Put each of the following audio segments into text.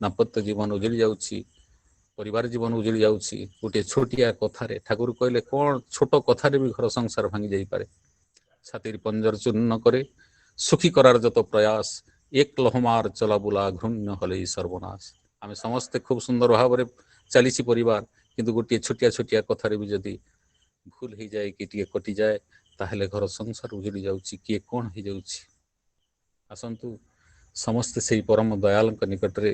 दाम्पत्य जीवन उजड़ी जाउछि, परिवार जीवन उजड़ी जाउछि गोटे छोटिया कथारे। ठाकुर कहले कौन छोट कथारे भी घर संसार भांगी जाई पारे। छातिर पंजर चूर्ण करे सुखी करार जत प्रयास, एक लहमार चला बुला घृण्य हले सर्वनाश। आमे समस्ते खूब सुंदर भाव चलीछि परिवार, किंतु गोटे छोटिया छोटिया कथारे भी जदि भूल हो जाए कि टे कटि जाए ताहले घर संसार उजड़ी जाउछि, किए कौन हो जाउछि। आसंतु समस्ते से परम दयाल निकट रे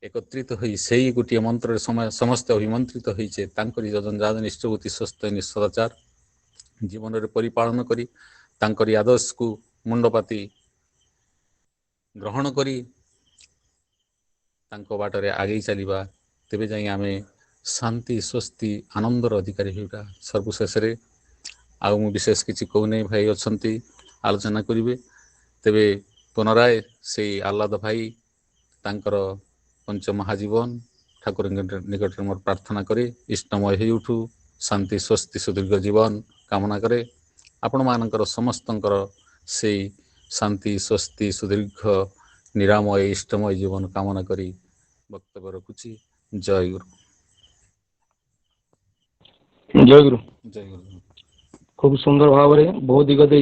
एकत्रित होई सेई गोटे मंत्र समस्ते अभिमंत्रित होइछे। तांकरी जजनजाद निष्ठभूति स्वस्थ निसदाचार जीवन रे परिपालन करी तांकरी आदर्श को मुंडपाती ग्रहण करी तांको बाटरे आगे चलिबा, तेबे जाई आमे शांति स्वस्ति आनंदर अधिकारी होगा। सर्वशेष आउ विशेष किसी कहूना भाई अच्छा आलोचना करेंगे। तेबे पुनराय से आह्लाद भाई तांकर पंच महाजीवन ठाकुर निकट में मोर प्रार्थना करे इष्टमय हो उठू, शांति स्वस्ति सुदीर्घ जीवन कामना करे। आपण मानकर समस्तंकर से शांति स्वस्ति सुदीर्घ निरामय इष्टमय जीवन कामना करी वक्तव्य रखुची। जय गुरु। जय गुरु। जय गुरु। खूब सुंदर भाव में बहुत दिग दे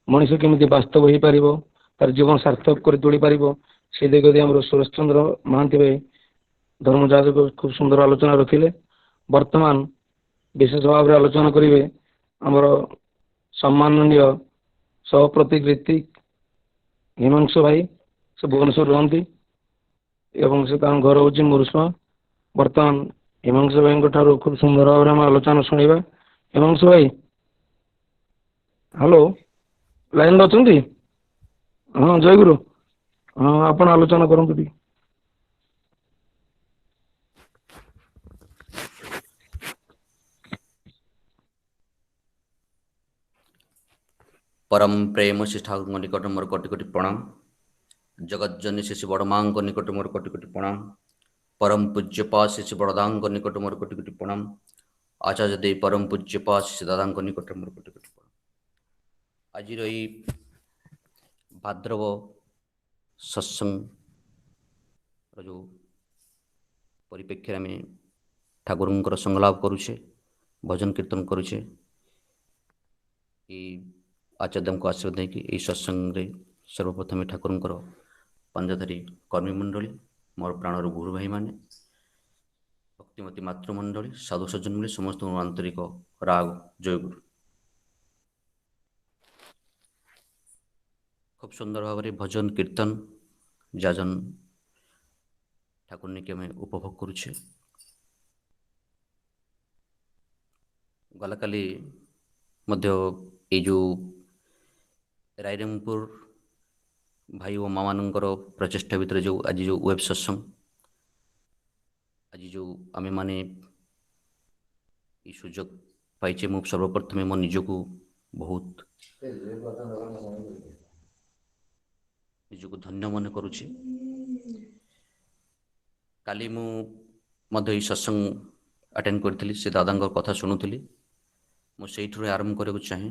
मनीष केमी बास्तव हो पार तार जीवन सार्थक कर तोड़ पार से दिग दे सुरेश चंद्र महांती भाई धर्मजात खूब सुंदर आलोचना रखिले। वर्तमान विशेष भाव में आलोचना करेंगे आमर सम्माननीय सहप्रतीक ऋतिक हिमांशु भाई, से भुवनेश्वर रहती एवं से घर हूँ मुरुषमा। वर्तमान हिमांशु भाई खूब सुंदर भाव में आलोचना शुणा। हिमांशु भाई हेलो, लाइन अच्छा? हाँ जय गुरु। हाँ आप आलोचना करूँ टी। परम प्रेम श्री ठाकुर निकट मोर कोटि कोटि प्रणाम। जगत जननी श्री बड़ माँ निकट मोर कोटि कोटि प्रणाम। परम पूज्य पा श्री बड़दा निकट मोर कोटि कोटि प्रणाम। आचार्य देव परम पूज्य पा श्री दादा निकट मोर कोटि कोटि प्रणाम। आज भाद्रव सत्संग जो परिप्रेक्षी आम ठाकुर संगलाप करुचे, भजन कीर्तन करुचे। आचार्य को आशीर्वाद देकी यही सत्संग सर्वप्रथम ठाकुर पंजधारी कर्मी मंडली, मोर प्राणर गुरु भाई माने, भक्तिमती मातृमंडली, साधु सज्जन मिले समस्त आंतरिक राग जय गुरु। खूब सुंदर भाव में भजन कीर्तन जाजन ठाकुर के आम उपभोग करुचे। गला काली ये जो रायरंगपुर भाई और माँ मानकर प्रचेषा भितर जो आज जो वेब सत्संग आज जो आमे माने सुजोग पाइचे, मु सर्वप्रथम मो निजक बहुत निजक धन्य मन करुछि। काली मु सत्संग अटेंड करी से दादा कथा शुणुली। मुझे आरंभ करने चाहे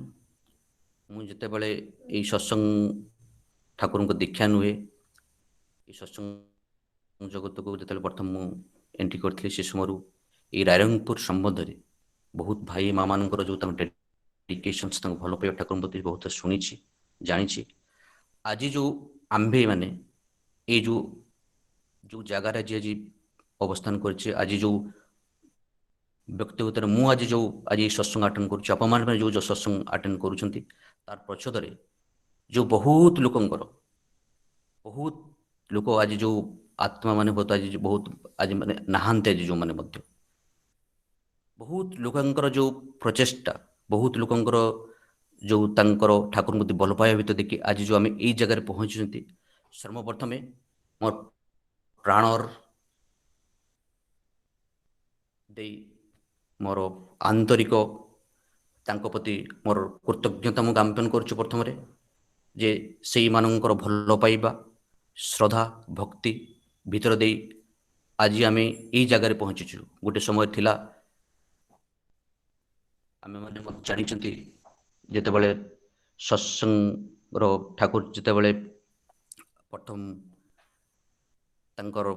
मुझे यही सत्संग ठाकुर को दीक्षा नुहे सत्संग जगत को जो प्रथम मु एंट्री करी से समय ये रायरंगपुर संबंध में बहुत भाई माँ मान जो डेडिकेशन भल पाइबा ठाकुर प्रति बहुत शुणी जानी। आज जो आंभे माने ये जो जगार आज अवस्थान कर आज जो व्यक्तिगत मु आज जो आज सत्संग अटेंड कर अपमान जो सत्संग अटेंड कर प्रच्छद जो बहुत लोक आज जो आत्मा माने बहुत आज माने नहांते आज जो माने बहुत लोकंकर जो प्रचेष्टा बहुत लोकंकर जो तांकर ठाकुर प्रति भल पाइबा भितर देखि आज जो आम यही जगह पहुंची। सर्वप्रथमे मोर प्राणर दे मोर आंतरिक तांको प्रति मोर कृतज्ञता मु ज्ञापन करुछु। प्रथम जे से मानकर भल पाइबा श्रद्धा भक्ति भितर दे आज आम यही जगह पहुंचीचु। गोटे समय थिला आम मैंने जानी जितेबाला सत्संग ठाकुर जितेबाला प्रथम ତାଙ୍କର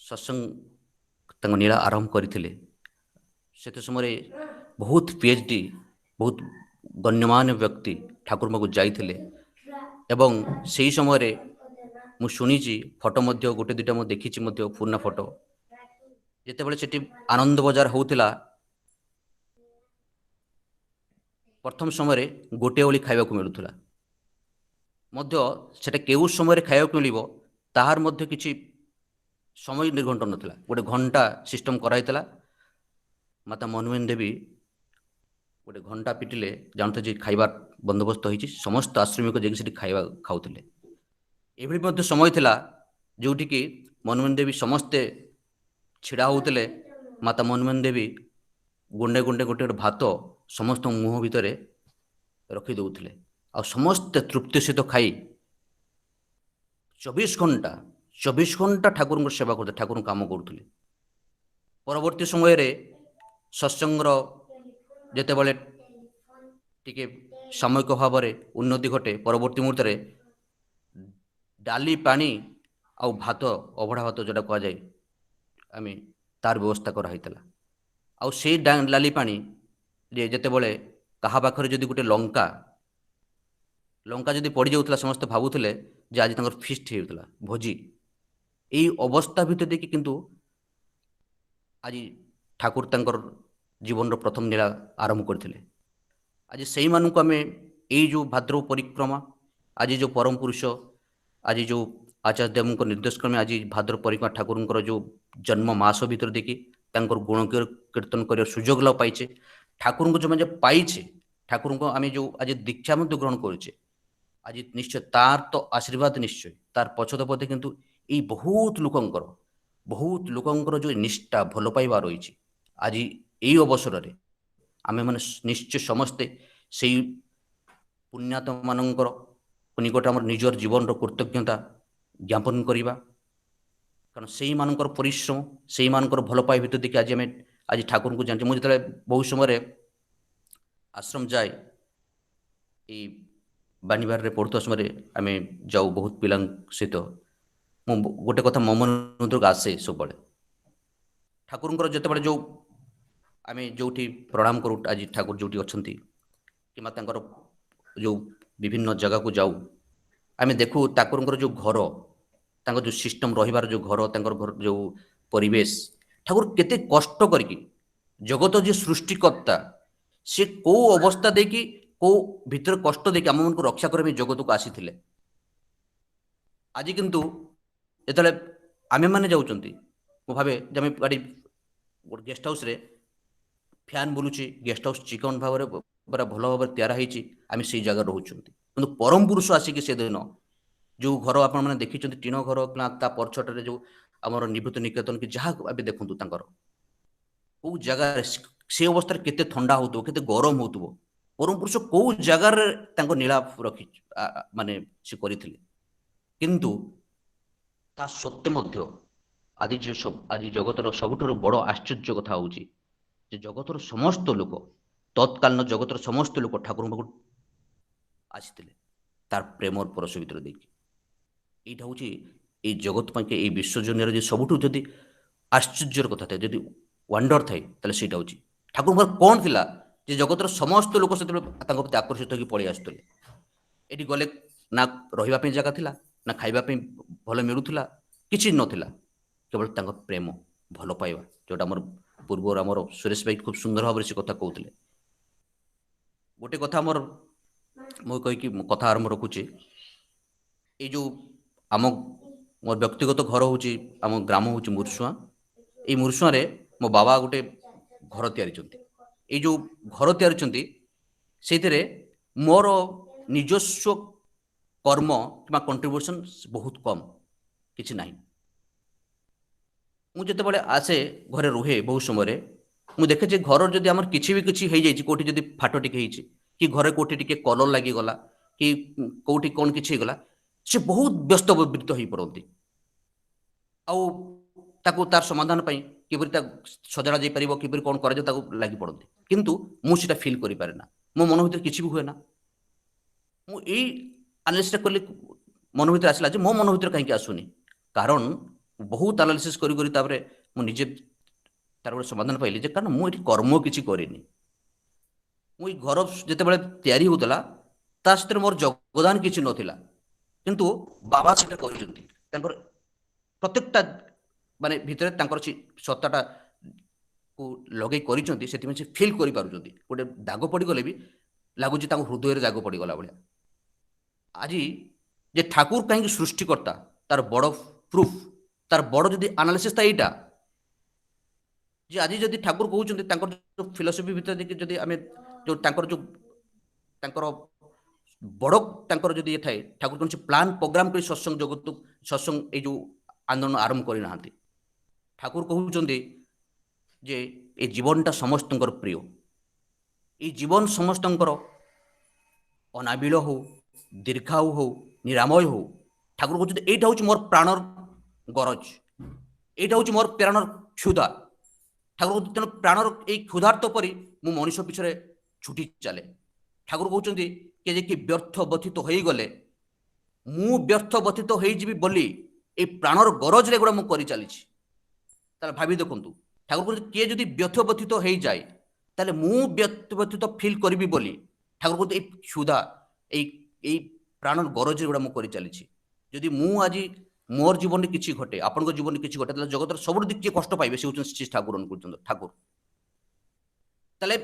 ସତ୍ସଙ୍ଗ ତାଙ୍କ ନୀଳା ଆରମ୍ଭ କରିଥିଲେ ସେତେ ସମୟରେ ବହୁତ PhD ବହୁତ ଗଣ୍ୟମାନ୍ୟ ବ୍ୟକ୍ତି ଠାକୁର ପାଖକୁ ଯାଇଥିଲେ ଏବଂ ସେହି ସମୟରେ ମୁଁ ଶୁଣିଛି ଫଟୋ ମଧ୍ୟ ଗୋଟେ ଦୁଇଟା ମୁଁ ଦେଖିଛି ମଧ୍ୟ ପୁରୁଣା ଫଟୋ ଯେତେବେଳେ ସେଠି ଆନନ୍ଦ ବଜାର ହେଉଥିଲା ପ୍ରଥମ ସମୟରେ ଗୋଟିଏ ଓଳି ଖାଇବାକୁ ମିଳୁଥିଲା ମଧ୍ୟ ସେଟା କେଉଁ ସମୟରେ ଖାଇବାକୁ ମିଳିବ ତାହାର ମଧ୍ୟ କିଛି ସମୟ ନିର୍ଘଣ୍ଟ ନଥିଲା ଗୋଟେ ଘଣ୍ଟା ସିଷ୍ଟମ କରାହେଇଥିଲା ମାତା ମନମୋହନ ଦେବୀ ଗୋଟେ ଘଣ୍ଟା ପିଟିଲେ ଜାଣୁଥିଲେ ଯେ ଖାଇବା ବନ୍ଦୋବସ୍ତ ହୋଇଛି ସମସ୍ତ ଆଶ୍ରମିକ ଯାଇକି ସେଠି ଖାଇବା ଖାଉଥିଲେ ଏଭଳି ମଧ୍ୟ ସମୟ ଥିଲା ଯେଉଁଠିକି ମନମୋହନ ଦେବୀ ସମସ୍ତେ ଛିଡ଼ା ହେଉଥିଲେ ମାତା ମନମୋହନ ଦେବୀ ଗୁଣ୍ଡେ ଗୁଣ୍ଡେ ଗୋଟେ ଗୋଟେ ଭାତ ସମସ୍ତଙ୍କ ମୁହଁ ଭିତରେ ରଖି ଦେଉଥିଲେ ଆଉ ସମସ୍ତେ ତୃପ୍ତି ସହିତ ଖାଇ 24 ଘଣ୍ଟା ଠାକୁରଙ୍କ ସେବା କରୁଥିଲେ ଠାକୁରଙ୍କ କାମ କରୁଥିଲେ ପରବର୍ତ୍ତୀ ସମୟରେ ସତ୍ସଙ୍ଗର ଯେତେବେଳେ ଟିକେ ସାମୟିକ ଭାବରେ ଉନ୍ନତି ଘଟେ ପରବର୍ତ୍ତୀ ମୁହୂର୍ତ୍ତରେ ଡାଲି ପାଣି ଆଉ ଭାତ ଅଭଡ଼ା ଭାତ ଯେଉଁଟା କୁହାଯାଏ ଆମେ ତାର ବ୍ୟବସ୍ଥା କରାହେଇଥିଲା ଆଉ ସେଇ ଡାଲି ପାଣି ଯେତେବେଳେ କାହା ପାଖରେ ଯଦି ଗୋଟେ ଲଙ୍କା ଯଦି ପଡ଼ିଯାଉଥିଲା ସମସ୍ତେ ଭାବୁଥିଲେ ଯେ ଆଜି ତାଙ୍କର ଫିଷ୍ଟ ହେଉଥିଲା ଭୋଜି ଏଇ ଅବସ୍ଥା ଭିତରେ ଦେଇକି କିନ୍ତୁ ଆଜି ଠାକୁର ତାଙ୍କର ଜୀବନର ପ୍ରଥମ ନୀଳା ଆରମ୍ଭ କରିଥିଲେ ଆଜି ସେଇମାନଙ୍କୁ ଆମେ ଏଇ ଯେଉଁ ଭାଦ୍ରବ ପରିକ୍ରମା ଆଜି ଯେଉଁ ପରମ ପୁରୁଷ ଆଜି ଯେଉଁ ଆଚାର୍ଯ୍ୟ ଦେବଙ୍କ ନିର୍ଦ୍ଦେଶ କ୍ରମେ ଆଜି ଭାଦ୍ରବ ପରିକ୍ରମା ଠାକୁରଙ୍କର ଯେଉଁ ଜନ୍ମ ମାସ ଭିତରେ ଦେଇକି ତାଙ୍କର ଗୁଣ କୀର୍ତ୍ତନ କରିବାର ସୁଯୋଗ ଲାଭ ପାଇଛେ ଠାକୁରଙ୍କୁ ଯେଉଁମାନେ ପାଇଛେ ଠାକୁରଙ୍କୁ ଆମେ ଯେଉଁ ଆଜି ଦୀକ୍ଷା ମଧ୍ୟ ଗ୍ରହଣ କରୁଛେ ଆଜି ନିଶ୍ଚୟ ତାର ତ ଆଶୀର୍ବାଦ ନିଶ୍ଚୟ ତାର ପଛତ ପଥେ କିନ୍ତୁ ଏଇ ବହୁତ ଲୋକଙ୍କର ଯେଉଁ ନିଷ୍ଠା ଭଲ ପାଇବା ରହିଛି ଆଜି ଏଇ ଅବସରରେ ଆମେମାନେ ନିଶ୍ଚୟ ସମସ୍ତେ ସେଇ ପୁଣ୍ୟାତ୍ମାମାନଙ୍କର ନିକଟ ଆମର ନିଜର ଜୀବନର କୃତଜ୍ଞତା ଜ୍ଞାପନ କରିବା କାରଣ ସେଇମାନଙ୍କର ପରିଶ୍ରମ ସେଇମାନଙ୍କର ଭଲ ପାଇବା ଭିତରେ ଦେଖି ଆଜି ଆମେ ଆଜି ଠାକୁରଙ୍କୁ ଜାଣିଛେ ମୁଁ ଯେତେବେଳେ ବହୁ ସମୟରେ ଆଶ୍ରମ ଯାଏ ଏଇ ବାଣୀବାରରେ ପଢ଼ୁଥିବା ସମୟରେ ଆମେ ଯାଉ ବହୁତ ପିଲାଙ୍କ ସହିତ ମୁଁ ଗୋଟେ କଥା ମୋ ମନକୁ ଆସେ ସବୁବେଳେ ଠାକୁରଙ୍କର ଯେତେବେଳେ ଯେଉଁ ଆମେ ଯେଉଁଠି ପ୍ରଣାମ କରୁ ଆଜି ଠାକୁର ଯେଉଁଠି ଅଛନ୍ତି କିମ୍ବା ତାଙ୍କର ଯେଉଁ ବିଭିନ୍ନ ଜାଗାକୁ ଯାଉ ଆମେ ଦେଖୁ ଠାକୁରଙ୍କର ଯେଉଁ ଘର ତାଙ୍କ ଯେଉଁ ସିଷ୍ଟମ ରହିବାର ଯେଉଁ ଘର ତାଙ୍କର ଘର ଯେଉଁ ପରିବେଶ ଠାକୁର କେତେ କଷ୍ଟ କରିକି ଜଗତ ଯିଏ ସୃଷ୍ଟିକର୍ତ୍ତା ସେ କେଉଁ ଅବସ୍ଥା ଦେଇକି କେଉଁ ଭିତରେ କଷ୍ଟ ଦେଇକି ଆମମାନଙ୍କୁ ରକ୍ଷା କରିବା ପାଇଁ ଜଗତକୁ ଆସିଥିଲେ ଆଜି କିନ୍ତୁ ଯେତେବେଳେ ଆମେମାନେ ଯାଉଛନ୍ତି ମୁଁ ଭାବେ ଯେ ଆମେ ଗାଡ଼ି ଗୋଟେ ଗେଷ୍ଟ ହାଉସ୍ରେ ଫ୍ୟାନ୍ ବୁଲୁଛି ଗେଷ୍ଟ ହାଉସ୍ ଚିକଣ ଭାବରେ ପୁରା ଭଲ ଭାବରେ ତିଆରି ହେଇଛି ଆମେ ସେଇ ଜାଗାରେ ରହୁଛନ୍ତି କିନ୍ତୁ ପରମ ପୁରୁଷ ଆସିକି ସେଦିନ ଯେଉଁ ଘର ଆପଣମାନେ ଦେଖିଛନ୍ତି ଟିଣ ଘର କିମ୍ବା ତା ପଛଟାରେ ଯେଉଁ ଆମର ନିବୃତ୍ତ ନିକେତନ କି ଯାହା ଏବେ ଦେଖନ୍ତୁ ତାଙ୍କର କେଉଁ ଜାଗାରେ ସେ ଅବସ୍ଥାରେ କେତେ ଥଣ୍ଡା ହେଉଥିବ କେତେ ଗରମ ହେଉଥିବ ପରମ ପୁରୁଷ କେଉଁ ଜାଗାରେ ତାଙ୍କ ନୀଳା ରଖି ମାନେ ସେ କରିଥିଲେ କିନ୍ତୁ ତା ସତ୍ତ୍ୱେ ମଧ୍ୟ ଆଜି ଜଗତର ସବୁଠାରୁ ବଡ଼ ଆଶ୍ଚର୍ଯ୍ୟ କଥା ହେଉଛି ଯେ ଜଗତର ସମସ୍ତ ଲୋକ ତତ୍କାଳୀନ ଜଗତର ସମସ୍ତ ଲୋକ ଠାକୁରଙ୍କ ପାଖକୁ ଆସିଥିଲେ ତାର ପ୍ରେମର ପରଶ ଭିତରେ ଦେଇକି এইটা ହେଉଛି এই ଜଗତ ପାଇଁ ଏଇ ବିଶ୍ୱ ଦୁନିଆରେ ଯଦି ସବୁଠୁ ଯଦି ଆଶ୍ଚର୍ଯ୍ୟର କଥା ଥାଏ ଯଦି ୱାଣ୍ଡର ଥାଏ ତାହେଲେ ସେଇଟା ହେଉଛି ଠାକୁରଙ୍କର କ'ଣ ଥିଲା ଯେ ଜଗତର ସମସ୍ତ ଲୋକ ସେତେବେଳେ ତାଙ୍କ ପ୍ରତି ଆକର୍ଷିତ ହୋଇକି ପଳେଇ ଆସୁଥିଲେ ଏଠି ଗଲେ ନା ରହିବା ପାଇଁ ଜାଗା ଥିଲା ନା ଖାଇବା ପାଇଁ ଭଲ ମିଳୁଥିଲା କିଛି ନଥିଲା କେବଳ ତାଙ୍କ ପ୍ରେମ ଭଲ ପାଇବା ଯେଉଁଟା ଆମର ପୂର୍ବରୁ ଆମର ସୁରେଶ ଭାଇ ଖୁବ୍ ସୁନ୍ଦର ଭାବରେ ସେ କଥା କହୁଥିଲେ ଗୋଟେ କଥା ଆମର ମୁଁ କହିକି କଥା ଆରମ୍ଭ ରଖୁଛି ଏଇ ଯେଉଁ ଆମ ମୋର ବ୍ୟକ୍ତିଗତ ଘର ହେଉଛି ଆମ ଗ୍ରାମ ହେଉଛି ମୁର୍ସୁଆଁ ଏଇ ମୁର୍ସୁଆଁରେ ମୋ ବାବା ଗୋଟେ ଘର ତିଆରିଛନ୍ତି ଏଇ ଯେଉଁ ଘର ତିଆରିଛନ୍ତି ସେଇଥିରେ ମୋର ନିଜସ୍ୱ କର୍ମ କିମ୍ବା କଣ୍ଟ୍ରିବ୍ୟୁସନ୍ ବହୁତ କମ୍ କିଛି ନାହିଁ ମୁଁ ଯେତେବେଳେ ଆସେ ଘରେ ରୁହେ ବହୁ ସମୟରେ ମୁଁ ଦେଖେ ଯେ ଘର ଯଦି ଆମର କିଛି ବି କିଛି ହେଇଯାଇଛି କେଉଁଠି ଯଦି ଫାଟ ଟିକେ ହେଇଛି କି ଘରେ କେଉଁଠି ଟିକେ କଲର ଲାଗିଗଲା କି କେଉଁଠି କ'ଣ କିଛି ହେଇଗଲା ସେ ବହୁତ ବ୍ୟସ୍ତବିବ୍ରତ ହୋଇପଡ଼ନ୍ତି ଆଉ ତାକୁ ତାର ସମାଧାନ ପାଇଁ କିପରି ତାକୁ ସଜଡ଼ା ଯାଇପାରିବ କିପରି କ'ଣ କରାଯାଉ ତାକୁ ଲାଗି ପଡ଼ନ୍ତି କିନ୍ତୁ ମୁଁ ସେଟା ଫିଲ୍ କରିପାରେ ନା ମୋ ମନ ଭିତରେ କିଛି ବି ହୁଏ ନା ମୁଁ ଏଇ ଆନାଲିସିସ୍ଟା କଲି ମନ ଭିତରେ ଆସିଲା ଯେ ମୋ ମନ ଭିତରେ କାହିଁକି ଆସୁନି कारण बहुत एनालिसिस करी करी तापरे मु निजे तार गोटे समाधान पाइली जे कारण मु एठी कर्म किछि करिनी मु ई घर जेतेबेले तयारी होतला ता सहित मोर योगदान किछि नथिला किंतु बाबा सेटा करिसंती तांकर प्रत्येकटा माने भितरे तांकर सत्ताटा को लगे करिसंती सेति में से फील करि पारुचंती गोटे दाग पड़ी गले भी लागुची तांको हृदय रे दाग पड़ी गला बलिया आज जे ठाकुर कहीं सृष्टिकर्ता तार बड़ प्रूफ तार बड़ जदि एनालिसिस ता एटा जे आज जदि ठाकुर कहउचंती तांकर जो फिलोसफी भितर देखि जदि आमे जो तांकर जो तांकर बड़ तांकर जदि थाए ठाकुर कोन प्लान प्रोग्राम कर सत्संग जगत सत्संग ए जो आंदोलन आरंभ करि नाहंती ठाकुर कहउचंती जे ए जीवनटा समस्तंकर प्रिय ए जीवन समस्तंकर अनाबिल हो दीर्घायु हो निरामय हो ठाकुर कहते एटा हूँ मोर प्राणर गरज एटा हूँ मोर प्राणर क्षुधा ठाकुर कहते तेणु प्राणर ये क्षुधार्थ परी मु मनीष पिछले छुटी चले ठाकुर कहते कि व्यर्थ व्यथित हो गले मु व्यर्थ व्यथित हो बोली ए प्राणर गरज रे गुड़ा मु करि चली भाभी देखु ठाकुर कहते किए जदि व्यर्थ व्यथित हो जाए ताले मु व्यर्थ व्यथित फील करी बोली ठाकुर कहते क्षुधा ए प्राणर गरज गुड़ा मुझे चली जदि मु आज मोर जीवन किसी घटे आपण जीवन किसी घटे जगत सब किए कष्ट पाइबे से श्री ठाकुर ठाकुर ताले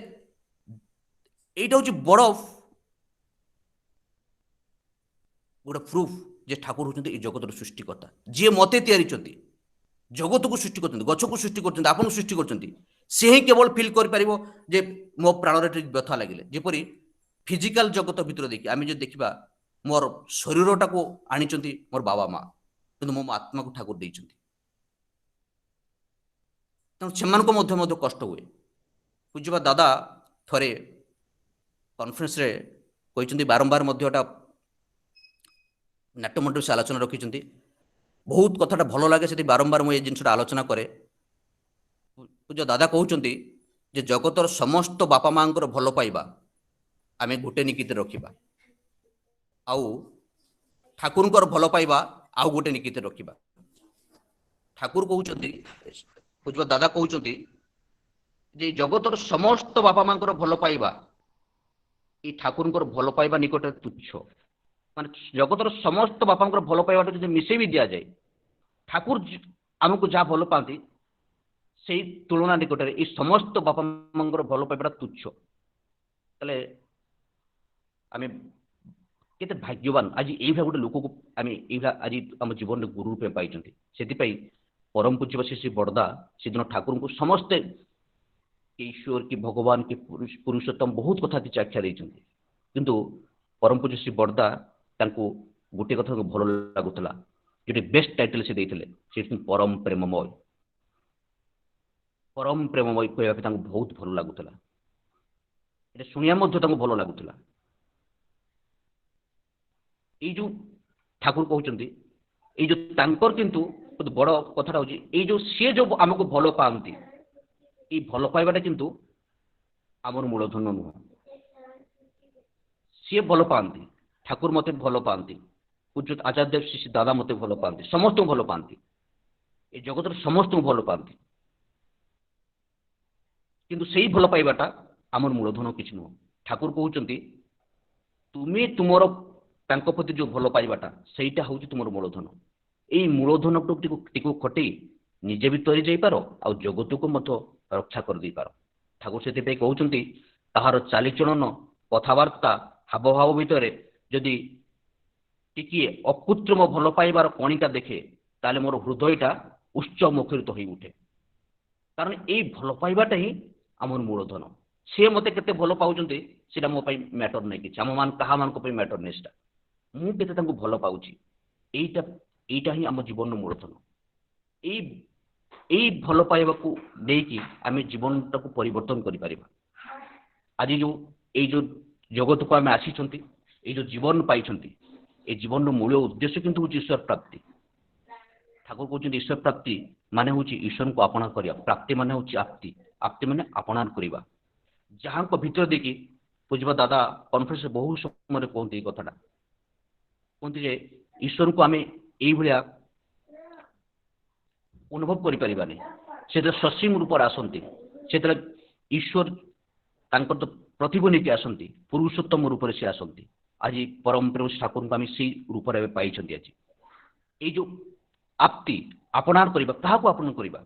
एटा हूँ बड़ गोटे प्रूफ जे ठाकुर होती जगत सृष्टिकर्ता जी मते तैयारी जगत को सृष्टि कर गछ को सृष्टि कर आपन सृष्टि कर से ही केवल फिल कर पारिबो जे मो प्राण व्यथा लगे जेपरी फिजिकल जगत भीतर देखिए आम जो देखा मोर शरीरटा को आनी मोर बाबा माँ कि मो आत्मा को ठाकुर देते तेणु से कष्ट हुए पूज्यबा दादा थरे कॉन्फ्रेंस रे कहते बारंबार नाट्यमंडल से आलोचना रखी बहुत कथाटा भल लगे से बारंबार मुझे जिनसा आलोचना करे पूज्य दादा कहते जे जगतर समस्त बापा माँ भल पाइबा आमे गोटे निकित रखिबा आउ ठाकुर भल पाइबा आउ गोटे निकित रखिबा ठाकुर कहउचंती पूज्य दादा कहउचंती जे जगतर समस्त बापा माँ भल पाइबा ई ठाकुर भल पाइबा निकट तुच्छ माने जगतर समस्त बापा भल पाइबा जो मिसे भी दिया जाए ठाकुर आमको जहाँ भल पाती से तुलना निकट में समस्त बापा माँ भल पाइबा तुच्छ ताले आमे केते भाग्यवान आज ये गोटे लोक को आम आज आम जीवन में गुरु रूपे पाई से परम पूज्य श्री बड़दा से दिन ठाकुर को समस्ते ईश्वर की भगवान की पुरुषोत्तम बहुत कथा किसी आख्या देते किंतु परम पूज्य श्री बड़दा गोटे कथा को भल लगुला जो बेस्ट टाइटल से देते परम प्रेममय कहवा बहुत भल लगुला शुणिया भल लगुला ये जो ठाकुर कहते ये जो तांकर किंतु बड़ कथाटा हूँ ये जो सी जो आमको भल पाती ये भल पाइबाटा किंतु आमर मूलधन नुह सी भल पाती ठाकुर मत भल पाती पूज्य आचार्य श्री दादा मत भल पाती समस्त भल पाती ये जगत समस्त भल पाती किंतु से भल पाइबाटा आमर मूलधन किसी नुह ठाकुर कहते तुम्हें तुमर तांको प्रति जो भल पाइबाटा सेटा हूँ तुम मूलधन यही मूलधन टी खटे निजे भी तरी जापर आ जगत को रक्षा कर दे पार ठाकुर से कहते ताहार चालीचलन कथबार्ता हावभाव भितर जदि टिके अकृत्रिम भल पाइबार कणिका देखे ताले मोर हृदयटा उच्च मुखरित हो उठे कारण ये भल पाइबाटा ही आमर मूलधन सी मत के भल पाँच से मो मैटर नहीं कि आम मान क्या मान मैटर नहीं मुझे भल पाऊँगी यहीटा ही आम जीवन मूलधन यही भल पाइबा को देकी आम जीवन टाक परिवर्तन कर आज जो जगत को आम आसी ये जो जीवन पाई ये जीवन मूल उद्देश्य किंतु हूँ ईश्वर प्राप्ति ठाकुर कहते ईश्वर प्राप्ति माने हूँ ईश्वर को आपणार करवा प्राप्ति माने हूँ आप्ति आप्ति माने आपणार करवा जहाँ भीतर देखी पूज्य दादा कॉन्फ्रेंस बहुत समय कहते कथाटा कहते ईश्वर को आम ये ଅନୁଭବ କରିପାରିବାନି। ସେତେବେଳେ ସସୀମ ରୂପରେ ଆସନ୍ତି, ସେତେବେଳେ ଈଶ୍ୱର ତାଙ୍କର ତ ପ୍ରତିଭୁ ନେଇକି ଆସନ୍ତି, ପୁରୁଷୋତ୍ତମ ରୂପରେ ସେ ଆସନ୍ତି। ଆଜି ପରମ ପ୍ରେମ ଠାକୁରଙ୍କୁ ଆମେ ସେଇ ରୂପରେ ଏବେ ପାଇଛନ୍ତି। ଆଜି ଏଇ ଯୋଉ ଆପ୍ତି ଆପଣାର କରିବା, କାହାକୁ ଆପଣାର କରିବା,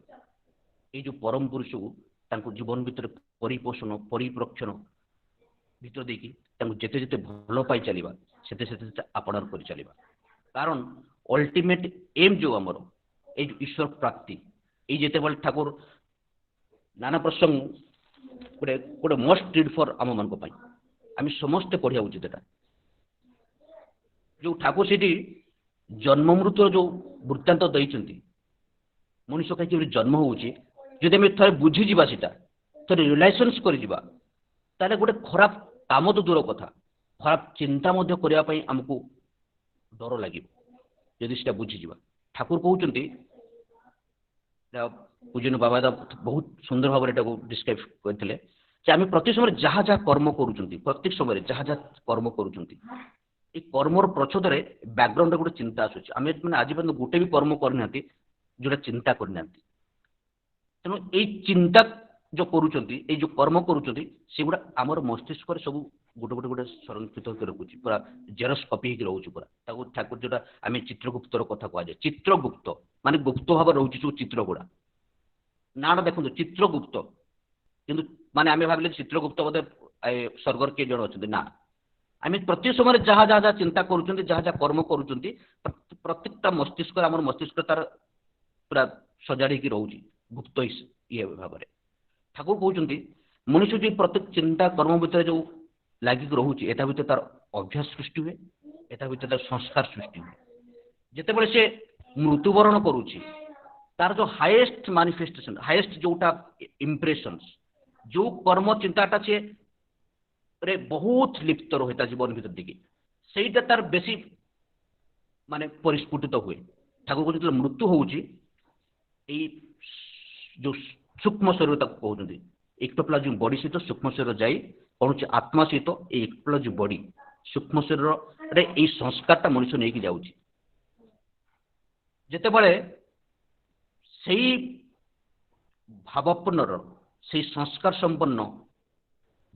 ଏଇ ଯୋଉ ପରମ ପୁରୁଷକୁ ତାଙ୍କ ଜୀବନ ଭିତରେ ପରିପୋଷଣ ପରିପ୍ରକ୍ଷଣ ଭିତରେ ଦେଇକି ତାଙ୍କୁ ଯେତେ ଯେତେ ଭଲ ପାଇ ଚାଲିବା, ସେତେ ସେତେ ସେତେ ଆପଣାର କରି ଚାଲିବା। କାରଣ ଅଲ୍ଟିମେଟ୍ ଏମ୍ ଯୋଉ ଆମର ଏଇ ଯୋଉ ଈଶ୍ୱର ପ୍ରାପ୍ତି, ଏଇ ଯେତେବେଳେ ଠାକୁର ନାନା ପ୍ରସଙ୍ଗ ଗୋଟେ ଗୋଟେ ମଷ୍ଟ ରିଡ୍ ଫର୍ ଆମମାନଙ୍କ ପାଇଁ, ଆମେ ସମସ୍ତେ ପଢ଼ିବା ଉଚିତ। ଏଟା ଯୋଉ ଠାକୁର ସେଠି ଜନ୍ମ ମୃତ୍ୟୁର ଯୋଉ ବୃତ୍ତାନ୍ତ ଦେଇଛନ୍ତି, ମଣିଷ କାହିଁକି ଜନ୍ମ ହଉଛି, ଯଦି ଆମେ ଥରେ ବୁଝିଯିବା, ସେଟା ଥରେ ରିଲାସନ୍ସ କରିଯିବା, ତାହେଲେ ଗୋଟେ ଖରାପ କାମ ତ ଦୂର କଥା, ଖରାପ ଚିନ୍ତା ମଧ୍ୟ କରିବା ପାଇଁ ଆମକୁ ଡର ଲାଗିବ ଯଦି ସେଟା ବୁଝିଯିବା। ଠାକୁର କହୁଛନ୍ତି, ପୂଜନ ବାବା ବହୁତ ସୁନ୍ଦର ଭାବରେ ଏଟାକୁ ଡିସ୍କ୍ରାଇବ କରିଥିଲେ, ଯେ ଆମେ ପ୍ରତି ସମୟରେ ଯାହା ଯାହା କର୍ମ କରୁଛନ୍ତି, ପ୍ରତ୍ୟେକ ସମୟରେ ଯାହା ଯାହା କର୍ମ କରୁଛନ୍ତି, এই কর্মর প্রচ্ছদরে ব্যাকগ্রাউন্ডে গোটে চিন্তা আসুଛି। ଆମେ ମାନେ ଆଜି ପର୍ଯ୍ୟନ୍ତ ଗୋଟେ ବି କର୍ମ କରିନାହାନ୍ତି ଯୋଉଟା ଚିନ୍ତା କରିନାହାନ୍ତି। ତେଣୁ ଏଇ ଚିନ୍ତା ଯୋଉ କରୁଛନ୍ତି, ଏଇ ଯୋଉ କର୍ମ କରୁଛନ୍ତି, ସେଗୁଡ଼ା ଆମର ମସ୍ତିଷ୍କରେ ସବୁ ଗୋଟେ ଗୋଟେ ଗୋଟେ ସଂରକ୍ଷିତ ହେଇକି ରଖୁଛି, ପୁରା ଜେରକ୍ସ କପି ହେଇକି ରହୁଛି ପୁରା। ତାକୁ ଠାକୁର ଯୋଉଟା ଆମେ ଚିତ୍ରଗୁପ୍ତର କଥା କୁହାଯାଏ, ଚିତ୍ରଗୁପ୍ତ ମାନେ ଗୁପ୍ତ ଭାବରେ ରହୁଛି ସବୁ ଚିତ୍ର ଗୁଡ଼ା। ନାଁଟା ଦେଖନ୍ତୁ ଚିତ୍ରଗୁପ୍ତ, କିନ୍ତୁ ମାନେ ଆମେ ଭାବିଲେ ଚିତ୍ରଗୁପ୍ତ ବୋଧେ ସ୍ୱର୍ଗର କିଏ ଜଣେ ଅଛନ୍ତି, ନା। ଆମେ ପ୍ରତି ସମୟରେ ଯାହା ଯାହା ଯାହା ଚିନ୍ତା କରୁଛନ୍ତି, ଯାହା ଯାହା କର୍ମ କରୁଛନ୍ତି, ପ୍ରତ୍ୟେକଟା ମସ୍ତିଷ୍କରେ ଆମର ମସ୍ତିଷ୍କ ତାର ପୁରା ସଜାଡ଼ିକି ରହୁଛି ଗୁପ୍ତ ଇଏ ଭାବରେ। ଠାକୁର କହୁଛନ୍ତି ମଣିଷ ଯେ ପ୍ରତ୍ୟେକ ଚିନ୍ତା କର୍ମ ଭିତରେ ଯୋଉ ଲାଗିକି ରହୁଛି, ଏଟା ଭିତରେ ତାର ଅଭ୍ୟାସ ସୃଷ୍ଟି ହୁଏ, ଏଟା ଭିତରେ ତାର ସଂସ୍କାର ସୃଷ୍ଟି ହୁଏ। ଯେତେବେଳେ ସେ ମୃତ୍ୟୁବରଣ କରୁଛି, ତାର ଯୋଉ ହାଇଏଷ୍ଟ ମାନିଫେଷ୍ଟେସନ, ହାଇଏଷ୍ଟ ଯୋଉଟା ଇମ୍ପ୍ରେସନ୍ସ, ଯୋଉ କର୍ମ ଚିନ୍ତାଟା ସେ ରେ ବହୁତ ଲିପ୍ତ ରହେ ତା ଜୀବନ ଭିତରେ ଦିକେ, ସେଇଟା ତାର ବେଶୀ ମାନେ ପରିସ୍ଫୁଟିତ ହୁଏ। ଠାକୁର ଯେତେବେଳେ ମୃତ୍ୟୁ ହଉଛି, ଏଇ ଯୋଉ ସୂକ୍ଷ୍ମ ଶରୀର ତାକୁ କହୁଛନ୍ତି, ଏକ୍ଟୋପ୍ଲାଜମ ବଡି ସହିତ ସୂକ୍ଷ୍ମ ଶରୀର ଯାଇ ପଡୁଛି ଆତ୍ମା ସହିତ, ଏଇ ଏକ୍ଟୋପ୍ଲାଜମ ବଡି ସୂକ୍ଷ୍ମ ଶରୀରରେ ଏଇ ସଂସ୍କାରଟା ମଣିଷ ନେଇକି ଯାଉଛି। ଯେତେବେଳେ ସେଇ ଭାବାପନ୍ନର, ସେଇ ସଂସ୍କାର ସମ୍ପନ୍ନ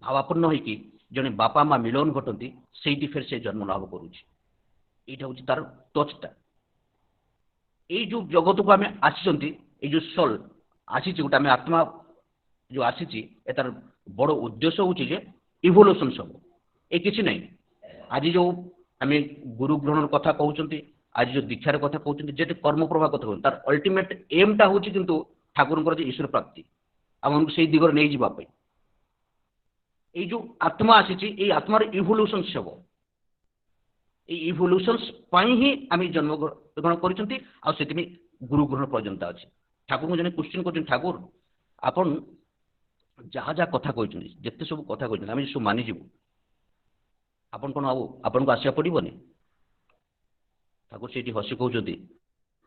ଭାବାପନ୍ନ ହେଇକି ଜଣେ ବାପା ମା ମିଳନ ଘଟନ୍ତି, ସେଇଠି ଫେର ସେ ଜନ୍ମ ଲାଭ କରୁଛି। ଏଇଟା ହଉଛି ତାର ଟଚଟା। ଏଇ ଯୋଉ ଜଗତକୁ ଆମେ ଆସିଛନ୍ତି, ଏଇ ଯୋଉ ସୋଲ ଆସିଛି, ଗୋଟେ ଆମେ ଆତ୍ମା ଯୋଉ ଆସିଛି, ତାର ବଡ ଉଦ୍ଦେଶ୍ୟ ହଉଛି ଯେ ଇଭୋଲ୍ୟୁସନ ସବୁ। ଏ କିଛି ନାହିଁ। ଆଜି ଯୋଉ ଆମେ ଗୁରୁ ଗ୍ରହଣର କଥା କହୁଛନ୍ତି, ଆଜି ଯୋଉ ଦୀକ୍ଷାର କଥା କହୁଛନ୍ତି, ଯେତେ କର୍ମ ପ୍ରଭାବ କଥା କହୁଛନ୍ତି, ତାର ଅଲ୍ଟିମେଟ ଏମ୍ଟା ହଉଛି କିନ୍ତୁ ଠାକୁରଙ୍କର ଯେ ଈଶ୍ୱର ପ୍ରାପ୍ତି, ଆମମାନଙ୍କୁ ସେଇ ଦିଗରେ ନେଇଯିବା ପାଇଁ। ଏଇ ଯୋଉ ଆତ୍ମା ଆସିଛି, ଏଇ ଆତ୍ମାର ଇଭୋଲ୍ୟୁସନ୍ସ ହେବ। ଏଇ ଇଭୋଲ୍ୟୁସନ୍ସ ପାଇଁ ହିଁ ଆମେ ଜନ୍ମ ଗ୍ରହଣ କରିଛନ୍ତି, ଆଉ ସେଥିପାଇଁ ଗୁରୁ ଗ୍ରହଣ ପର୍ଯ୍ୟନ୍ତ ଅଛି। ଠାକୁରଙ୍କୁ ଜଣେ କ୍ୱେଶ୍ଚିନ୍ କରୁଛନ୍ତି, ଠାକୁର ଆପଣ ଯାହା ଯାହା କଥା କହିଛନ୍ତି, ଯେତେ ସବୁ କଥା କହିଛନ୍ତି, ଆମେ ସବୁ ମାନିଯିବୁ, ଆପଣ କ'ଣ ଆଉ ଆପଣଙ୍କୁ ଆସିବାକୁ ପଡ଼ିବନି? ଠାକୁର ସେଇଠି ହସି କହୁଛନ୍ତି,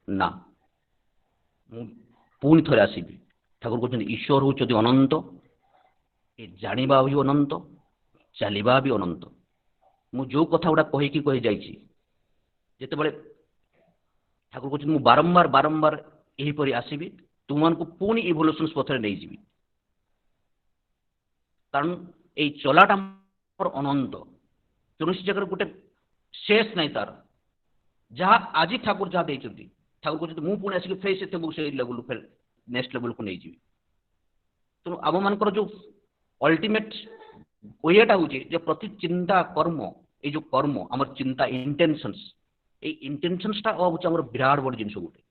ନା, ମୁଁ ପୁଣି ଥରେ ଆସିବି। ଠାକୁର କହୁଛନ୍ତି ଈଶ୍ୱର ହେଉଛନ୍ତି ଅନନ୍ତ, ଏ ଜାଣିବା ବି ଅନନ୍ତ, ଚାଲିବା ବି ଅନନ୍ତ। ମୁଁ ଯୋଉ କଥା ଗୁଡ଼ା କହିକି କହି ଯାଇଛି, ଯେତେବେଳେ ଠାକୁର କହୁଛନ୍ତି ମୁଁ ବାରମ୍ବାର ବାରମ୍ବାର ଏହିପରି ଆସିବି, ତୁମମାନଙ୍କୁ ପୁଣି ଇଭୋଲ୍ୟୁସନ୍ସ ପଥରେ ନେଇଯିବି। କାରଣ ଏଇ ଚଲାଟା ଆମର ଅନନ୍ତ, କୌଣସି ଜାଗାରେ ଗୋଟେ ଶେଷ ନାହିଁ ତାର। ଯାହା ଆଜି ଠାକୁର ଯାହା ଦେଇଛନ୍ତି, ଠାକୁର କହୁଛନ୍ତି ମୁଁ ପୁଣି ଆସିକି ଫେର ସେତେବେଳକୁ ସେଇ ଲେଭେଲକୁ ଫେର ନେକ୍ସଟ ଲେଭେଲକୁ ନେଇଯିବି। ତେଣୁ ଆମମାନଙ୍କର ଯୋଉ ଅଲ୍ଟିମେଟ ୱେଟା ହଉଛି ଯେ ପ୍ରତି ଚିନ୍ତା କର୍ମ, ଏଇ ଯୋଉ କର୍ମ ଆମର ଚିନ୍ତା ଇଣ୍ଟେନସନ୍ସ, ଏଇ ଇଣ୍ଟେନସନ୍ସଟା ହଉଛି ଆମର ବିରାଟ ବଡ଼ ଜିନିଷ ଗୋଟେ।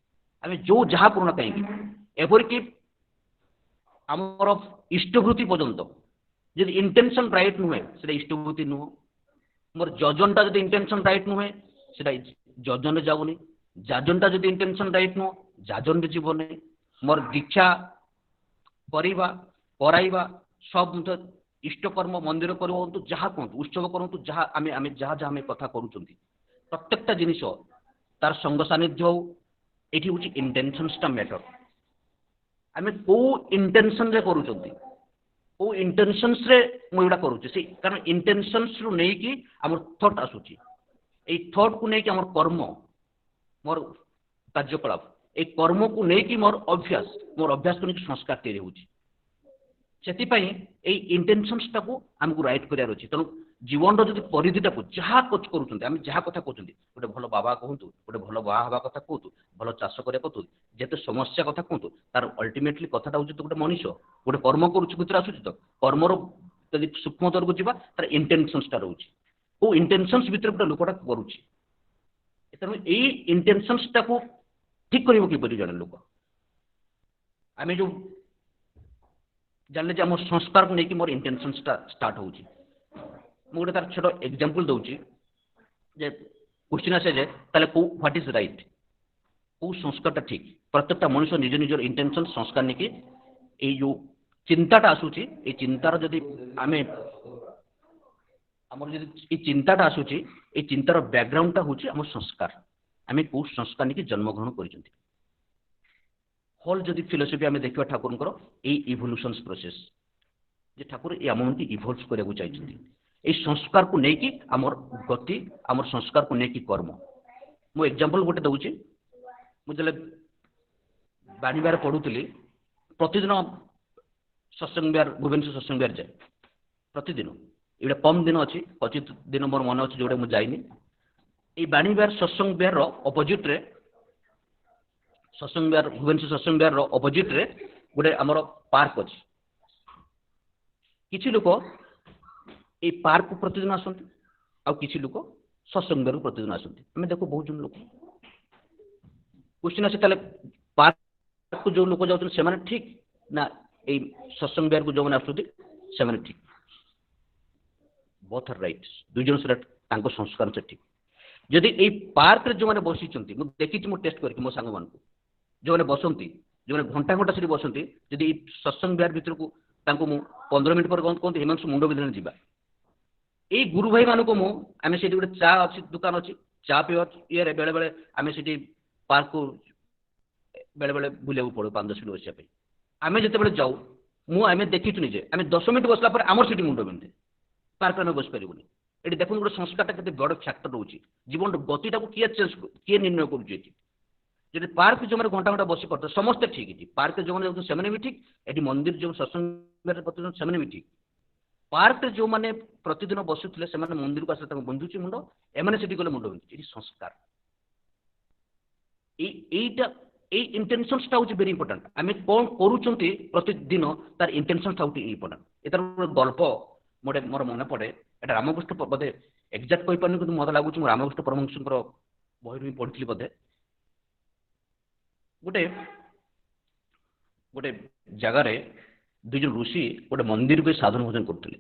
ଆମେ ଯୋଉ ଯାହା କରୁନା କାହିଁକି, ଏପରିକି ଆମର ଇଷ୍ଟବୃତ୍ତି ପର୍ଯ୍ୟନ୍ତ ଯଦି ଇଣ୍ଟେନସନ ରାଇଟ୍ ନୁହେଁ, ସେଟା ଇଷ୍ଟବୃତ୍ତି ନୁହଁ। ମୋର ଯଜନଟା ଯଦି ଇଣ୍ଟେନସନ ରାଇଟ୍ ନୁହେଁ, ସେଟା ଯଜନରେ ଯାଉନି। ଯାଜନଟା ଯଦି ଇଣ୍ଟେନସନ ରାଇଟ୍ ନୁହଁ, ଯାଜନରେ ଯିବନି। ମୋର ଦୀକ୍ଷା କରିବା କରାଇବା ସବୁ ଇଷ୍ଟକର୍ମ, ମନ୍ଦିର କରନ୍ତୁ, ଯାହା କୁହନ୍ତୁ, ଉତ୍ସବ କରନ୍ତୁ, ଯାହା ଆମେ ଯାହା ଯାହା ଆମେ କଥା କରୁଛନ୍ତି, ପ୍ରତ୍ୟେକଟା ଜିନିଷ ତାର ସଙ୍ଗ ସାନ୍ନିଧ୍ୟ ହଉ, ଏଠି ହଉଛି ଇଣ୍ଟେନସନ୍ସଟା ମ୍ୟାଟର। ଆମେ କୋଉ ଇଣ୍ଟେନସନରେ କରୁଛନ୍ତି, କୋଉ ଇଣ୍ଟେନସନ୍ସରେ ମୁଁ ଏଗୁଡ଼ା କରୁଛି, ସେଇ କାରଣ ଇଣ୍ଟେନସନ୍ସରୁ ନେଇକି ଆମର ଥଟ୍ ଆସୁଛି। ଏଇ ଥଟ୍କୁ ନେଇକି ଆମର କର୍ମ, ମୋର କାର୍ଯ୍ୟକଳାପ, ए कर्म को लेकिन मोर अभ्यास को लेकिन संस्कार तैयारी होची सेतिपाई ए इंटेंशंस टाको हमको राइट करियार अछि तनो जीवन रो जदि परिधिटा को जहा कुछ करूछन्ते हम जहा कथा कहउछन्ते गोटे भलो बाबा कहंतु गोटे भलो बा हवा कथा कहतु भलो चाष करे कहतु जेते समस्या कथा कहतु तार अल्टीमेटली कथाटा होछि तो गोटे मनुष्य गोटे कर्म करूछ भितर आछुछि तो कर्मरो जदि सूक्ष्म तर को जिबा तार इंटेंशंस टा रहउछि ओ इंटेंशंस भितर गोटे लोकटा करूछि एतनो ए इंटेंशंस टाको ठीक करिवो कि परि जण लोक आमे जो जानले जे हमर संस्कार को लेकिन मोर इंटेंशंस स्टार्ट होउछि मु गोटे तार छोटो एग्जांपल दउछि जे क्वेश्चन आसे जे ताले को व्हाट इज राइट को संस्कारटा ठीक प्रत्येकटा मनुष्य निज निजर इंटेंशन संस्कार नेकी ए जो चिंताटा आसुछि ए चिंतार जदि आमे हमर जदि ए चिंताटा आसुछि ए चिंतार बैकग्राउंडटा होछि हमर संस्कार आमे को संस्कार नेकी जन्म ग्रहण करिसंती हॉल जदि फिलोसफी आमे देखिबा ठाकुरଙ୍କର ए इवोल्यूशंस प्रोसेस जे ठाकुर ए आमंती इवोल्व करबा चाहछन्ती ए संस्कार को नेकी हमर गति हमर संस्कार को नेकी कर्म मो एग्जांपल गोटे दउछि मु जले बाणीबार पढुतली प्रतिदिन सत्संग बिहार भुवनेश्वर सत्संग बिहार जाए प्रतिदिन एटा कम दिन अछि 25 दिन मोर मन अछि जोडे मु जाइनी ए बाणीबार सत्संग बिहार रो अपोजिट रे सत्संग बिहार भुवनेश्वर सत्संग बिहार रो अपोजिट रे गोटे हमर पार्क अछि किछि लोक ए पार्क को प्रतिदिन आसंती आ किछि लोक सत्संग बिहार को प्रतिदिन आसंती हमें देखो बहुत जन लोक क्वेश्चन आसे ताले पार्क को जो लोक जाउछन से माने ठीक ना ए सत्संग बिहार को जो माने आसुती से माने ठीक बोथ आर राइट दुई जन से तांको संस्कार से ठीक जदि ए पार्क रे जो माने बसिचंती मु देखिछि मु टेस्ट करके मो संग मान को जो माने बसंती जो माने घंटा घंटा से बसंती जदि ए सत्संग बिहार भीतर को तांको मु 15 मिनिट पर कोन हिमांशु मुंडो बिदन जीवा ए गुरु भाई मानको मु आमे सेठी गोटे चा अछि दुकान अछि चा पियो ये बेले बेले आमे सेठी पार्क को बेले बेले बुलेउ पड़ो 5-10 मिनिट बसिया पे आमे जते बेले जाऊ मु आमे देखिछु नि जे आमे 10 मिनिट बसला पर हमर सेठी मुंडो बिंदे पार्क में बस परिबुनी एटी देखुन गोटे संस्कारटा केते बड़ फैक्टर रहउची जीवन गतिटा को किए चेंज किए निर्णय करूची एटी जदि पार्क जो माने घंटा घंटा बसी पड़ते समस्त ठीक है पार्क जो माने जाउछन सेमाने भी ठीक एटी मंदिर जो सत्संग में प्रतिदिन सेमाने भी ठीक पार्क जो माने प्रतिदिन बसुथिले सेमाने मंदिर को आसे ताको बंधुची मुंडो एमाने सेठी गले मुंडो बिंधुची एटी संस्कार एटा ए इंटेंशंस टा होची वेरी इंपोर्टेंट आमे कोन करूचंती प्रतिदिन तार इंटेंशंस टा होची इंपोर्टेंट एतार गल्प मोटे मोर मन पड़े एटा रामकृष्ण बोधे एक्जाक्ट कहि पारनी किंतु मते लागुची रामकृष्ण परमहंसकर बहिर भी पढितली बोधे गोटे गोटे जगह रे दुई जन ऋषि गोटे मंदिर को साधन भोजन करते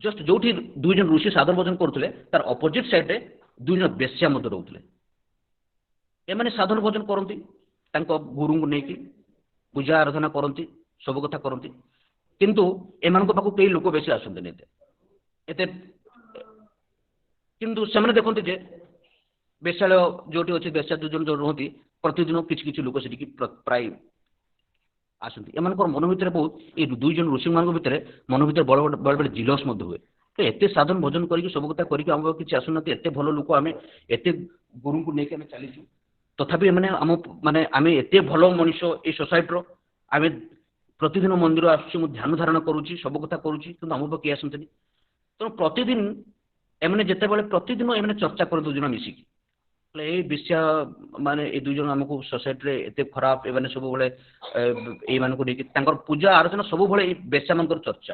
जस्ट जो दुई जन ऋषि साधन भोजन करते तार अपोजिट साइड रे दुई जन बेश्या मध्य रोते एमाने साधन भोजन करती गुरु को लेकिन पूजा आराधना करती सब कथा करती किंतु एमान पाखु कई लोक बेसी आसते एते किंतु से देखते जे बेश्यालय जो अच्छे बेश्या दुजन जो रुहति प्रतिदिन किसी किसी लोक से प्राय आसती एम मन भर बहुत ये दुई जन ऋषि मान भर मन भर बड़ बड़ बड़े जिलस हुए तो एत साधन भोजन करके सब कथा करके आम किसी आसुना एत भल लोक आम एत गुरु को लेकिन आम चलीचु तथापि मैंने आम माने आम एत भल मनुष्य ये सोसाइटी आम प्रतिदिन मंदिर आसुची ध्यान धारणा करुँची सब कथा करुँची कि आम पाखे आसते तेणु प्रतिदिन एमने जिते बड़े प्रतिदिन एमने चर्चा कर दुजन मिसिकी बेश्या माने ए दुई जन आमको सोसाइटी रे एते खराब एमाने सब बळे ए मान को लेकिन तांकर पूजा आराधना सब बळे बेश्या मानकर चर्चा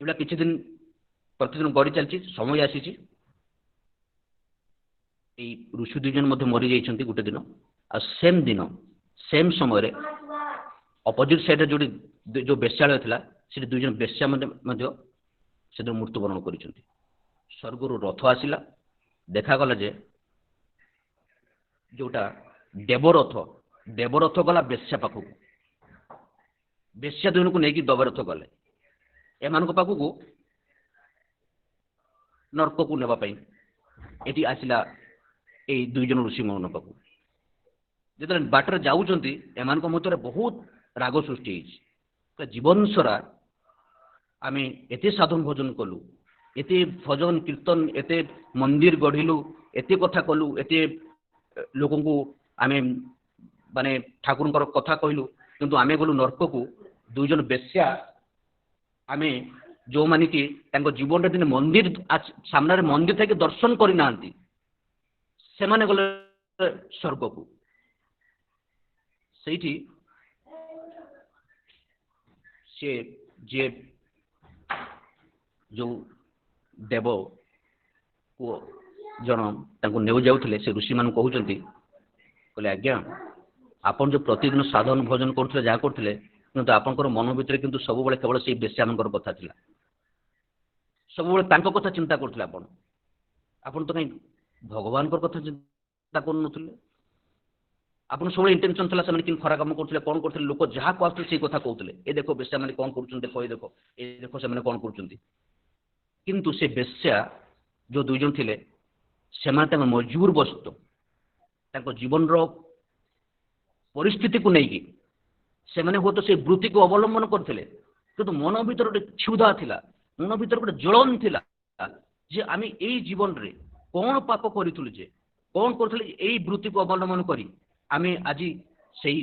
एबला किछि दिन प्रतिदिन गड़ी चलछि समय आसीछि ए ऋषि दुई जन मध्ये मरि जाइछन्ति गुटे दिन आ सेम दिन सेम समय रे अपोजिट साइड जो बेश्यालय थिला से दुई जन बेश्या मध्ये से मृत्युवरण करिछन्ति स्वर्गरु रथ आसिला देखागला जे जोटा देवरथ गला बेश्या पाखक बेश्या दुन को लेकिन देवरथ गले एमान पाखक नरक को नेबाई ये आसला ये दुई जन ऋषि मन पाख जो बाटर जाऊँगी एमान मध्य बहुत राग सृष्टि जीवन सारा आम एत साधन भोजन कलु एते भजन कीर्तन एते मंदिर गढ़िलु एते कथा कलु एते ଲୋକଙ୍କୁ ଆମେ ମାନେ ଠାକୁରଙ୍କର କଥା କହିଲୁ କିନ୍ତୁ ଆମେ ଗଲୁ ନର୍କକୁ। 2 ଜଣ ବେଶ୍ୟା ଆମେ ଯୋଉମାନେ କି ତାଙ୍କ ଜୀବନରେ ଦିନେ ମନ୍ଦିର ସାମ୍ନାରେ ମନ୍ଦିର ଥାଇକି ଦର୍ଶନ କରିନାହାନ୍ତି ସେମାନେ ଗଲେ ସ୍ୱର୍ଗକୁ। ସେଇଠି ସେ ଯିଏ ଯୋଉ ଦେବ ପୁଅ ଜଣ ତାଙ୍କୁ ନେଉ ଯାଉଥିଲେ ସେ ଋଷିମାନଙ୍କୁ କହୁଛନ୍ତି କହିଲେ ଆଜ୍ଞା ଆପଣ ଯୋଉ ପ୍ରତିଦିନ ସାଧନ ଭୋଜନ କରୁଥିଲେ ଯାହା କରୁଥିଲେ କିନ୍ତୁ ଆପଣଙ୍କର ମନ ଭିତରେ କିନ୍ତୁ ସବୁବେଳେ କେବଳ ସେଇ ବେଶ୍ୟାମାନଙ୍କର କଥା ଥିଲା, ସବୁବେଳେ ତାଙ୍କ କଥା ଚିନ୍ତା କରୁଥିଲେ ଆପଣ। ଆପଣ ତ କାହିଁ ଭଗବାନଙ୍କର କଥା ଚିନ୍ତା କରୁନଥିଲେ? ଆପଣ ସବୁବେଳେ ଇଣ୍ଟେନସନ ଥିଲା ସେମାନେ କେମିତି ଖରାପ କାମ କରୁଥିଲେ କଣ କରୁଥିଲେ ଲୋକ ଯାହା କହୁଥିଲେ ସେଇ କଥା କହୁଥିଲେ ଏ ଦେଖ ବେଶ୍ୟାମାନେ କଣ କରୁଛନ୍ତି ଦେଖ ଏ ଦେଖ ସେମାନେ କଣ କରୁଛନ୍ତି। କିନ୍ତୁ ସେ ବେଶ୍ୟା ଯୋଉ 2 ଜଣ ଥିଲେ ସେମାନେ ତାଙ୍କ ମଜବୁର ବସ୍ତୁ ତାଙ୍କ ଜୀବନର ପରିସ୍ଥିତିକୁ ନେଇକି ସେମାନେ ହୁଏତ ସେ ବୃତ୍ତିକୁ ଅବଲମ୍ବନ କରିଥିଲେ କିନ୍ତୁ ମନ ଭିତରେ ଗୋଟେ କ୍ଷୁଧା ଥିଲା, ମନ ଭିତରେ ଗୋଟେ ଜ୍ୱଳନ ଥିଲା ଯେ ଆମେ ଏଇ ଜୀବନରେ କଣ ପାପ କରିଥିଲୁ ଯେ କଣ କରୁଥିଲେ ଏଇ ବୃତ୍ତିକୁ ଅବଲମ୍ବନ କରି ଆମେ ଆଜି ସେଇ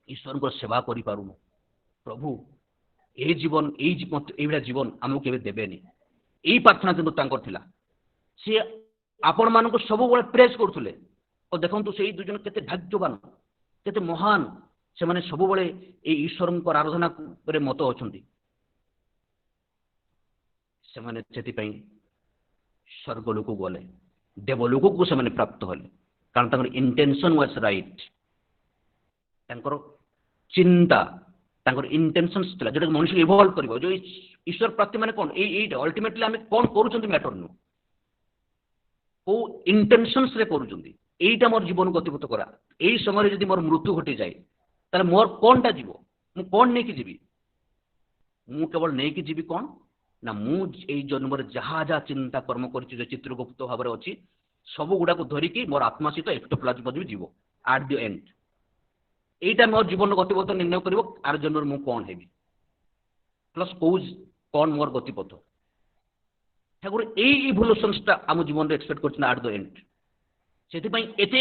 ଈଶ୍ୱରଙ୍କର ସେବା କରିପାରୁନୁ। ପ୍ରଭୁ ଏଇ ଜୀବନ ଏଇଭଳିଆ ଜୀବନ ଆମକୁ କେବେ ଦେବେନି। ଏଇ ପ୍ରାର୍ଥନା କିନ୍ତୁ ତାଙ୍କର ଥିଲା। ସିଏ ଆପଣମାନଙ୍କୁ ସବୁବେଳେ ପ୍ରେସ୍ କରୁଥିଲେ ଓ ଦେଖନ୍ତୁ ସେଇ 2 ଜଣ କେତେ ଭାଗ୍ୟବାନ କେତେ ମହାନ ସେମାନେ ସବୁବେଳେ ଏଇ ଈଶ୍ୱରଙ୍କର ଆରାଧନାରେ ମତ ଅଛନ୍ତି। ସେମାନେ ସେଥିପାଇଁ ସ୍ୱର୍ଗ ଲୋକକୁ ଗଲେ, ଦେବଲୋକକୁ ସେମାନେ ପ୍ରାପ୍ତ ହେଲେ କାରଣ ତାଙ୍କର ଇଣ୍ଟେନସନ ୱାଜ ରାଇଟ୍। ତାଙ୍କର ଚିନ୍ତା ତାଙ୍କର ଇଣ୍ଟେନସନ୍ସ ଥିଲା ଯୋଉଟା ମଣିଷକୁ ଇଭଲ୍ଭ କରିବ। ଯୋଉ ଈଶ୍ୱର ପ୍ରାପ୍ତି ମାନେ କଣ ଏଇଟା ଅଲ୍ଟିମେଟଲି ଆମେ କଣ କରୁଛନ୍ତି ମ୍ୟାଟର ନୁହଁ, କୋଉ ଇଣ୍ଟେନସନ୍ସ ରେ କରୁଛନ୍ତି। ଏଇଟା ମୋର ଜୀବନ ଗତିପଥ କରା। ଏଇ ସମୟରେ ଯଦି ମୋର ମୃତ୍ୟୁ ଘଟିଯାଏ ତାହେଲେ ମୋର କଣଟା ଯିବ, ମୁଁ କଣ ନେଇକି ଯିବି? ମୁଁ କେବଳ ନେଇକି ଯିବି କଣ ନା ମୁଁ ଏଇ ଜନ୍ମରେ ଯାହା ଯାହା ଚିନ୍ତା କର୍ମ କରିଛି ଯୋଉ ଚିତ୍ରଗୁପ୍ତ ଭାବରେ ଅଛି ସବୁ ଗୁଡାକୁ ଧରିକି ମୋର ଆତ୍ମା ସହିତ ଏକ୍ଟୋପ୍ଲାଜମ ଯିବ ଆଟ୍ ଦି ଏଣ୍ଡ। এইটা মোর জীবন গতিপথ নির্ণয় করব আর জন্মর মু কোণ হেবি প্লস কোণ মোর গতিপথ। ঠাকুর এই ইভোলুশনসটা আম জীবନରେ এক্সপেক্ট করছেন আট দ এন্ড। ସେଥିପାଇଁ ଏତେ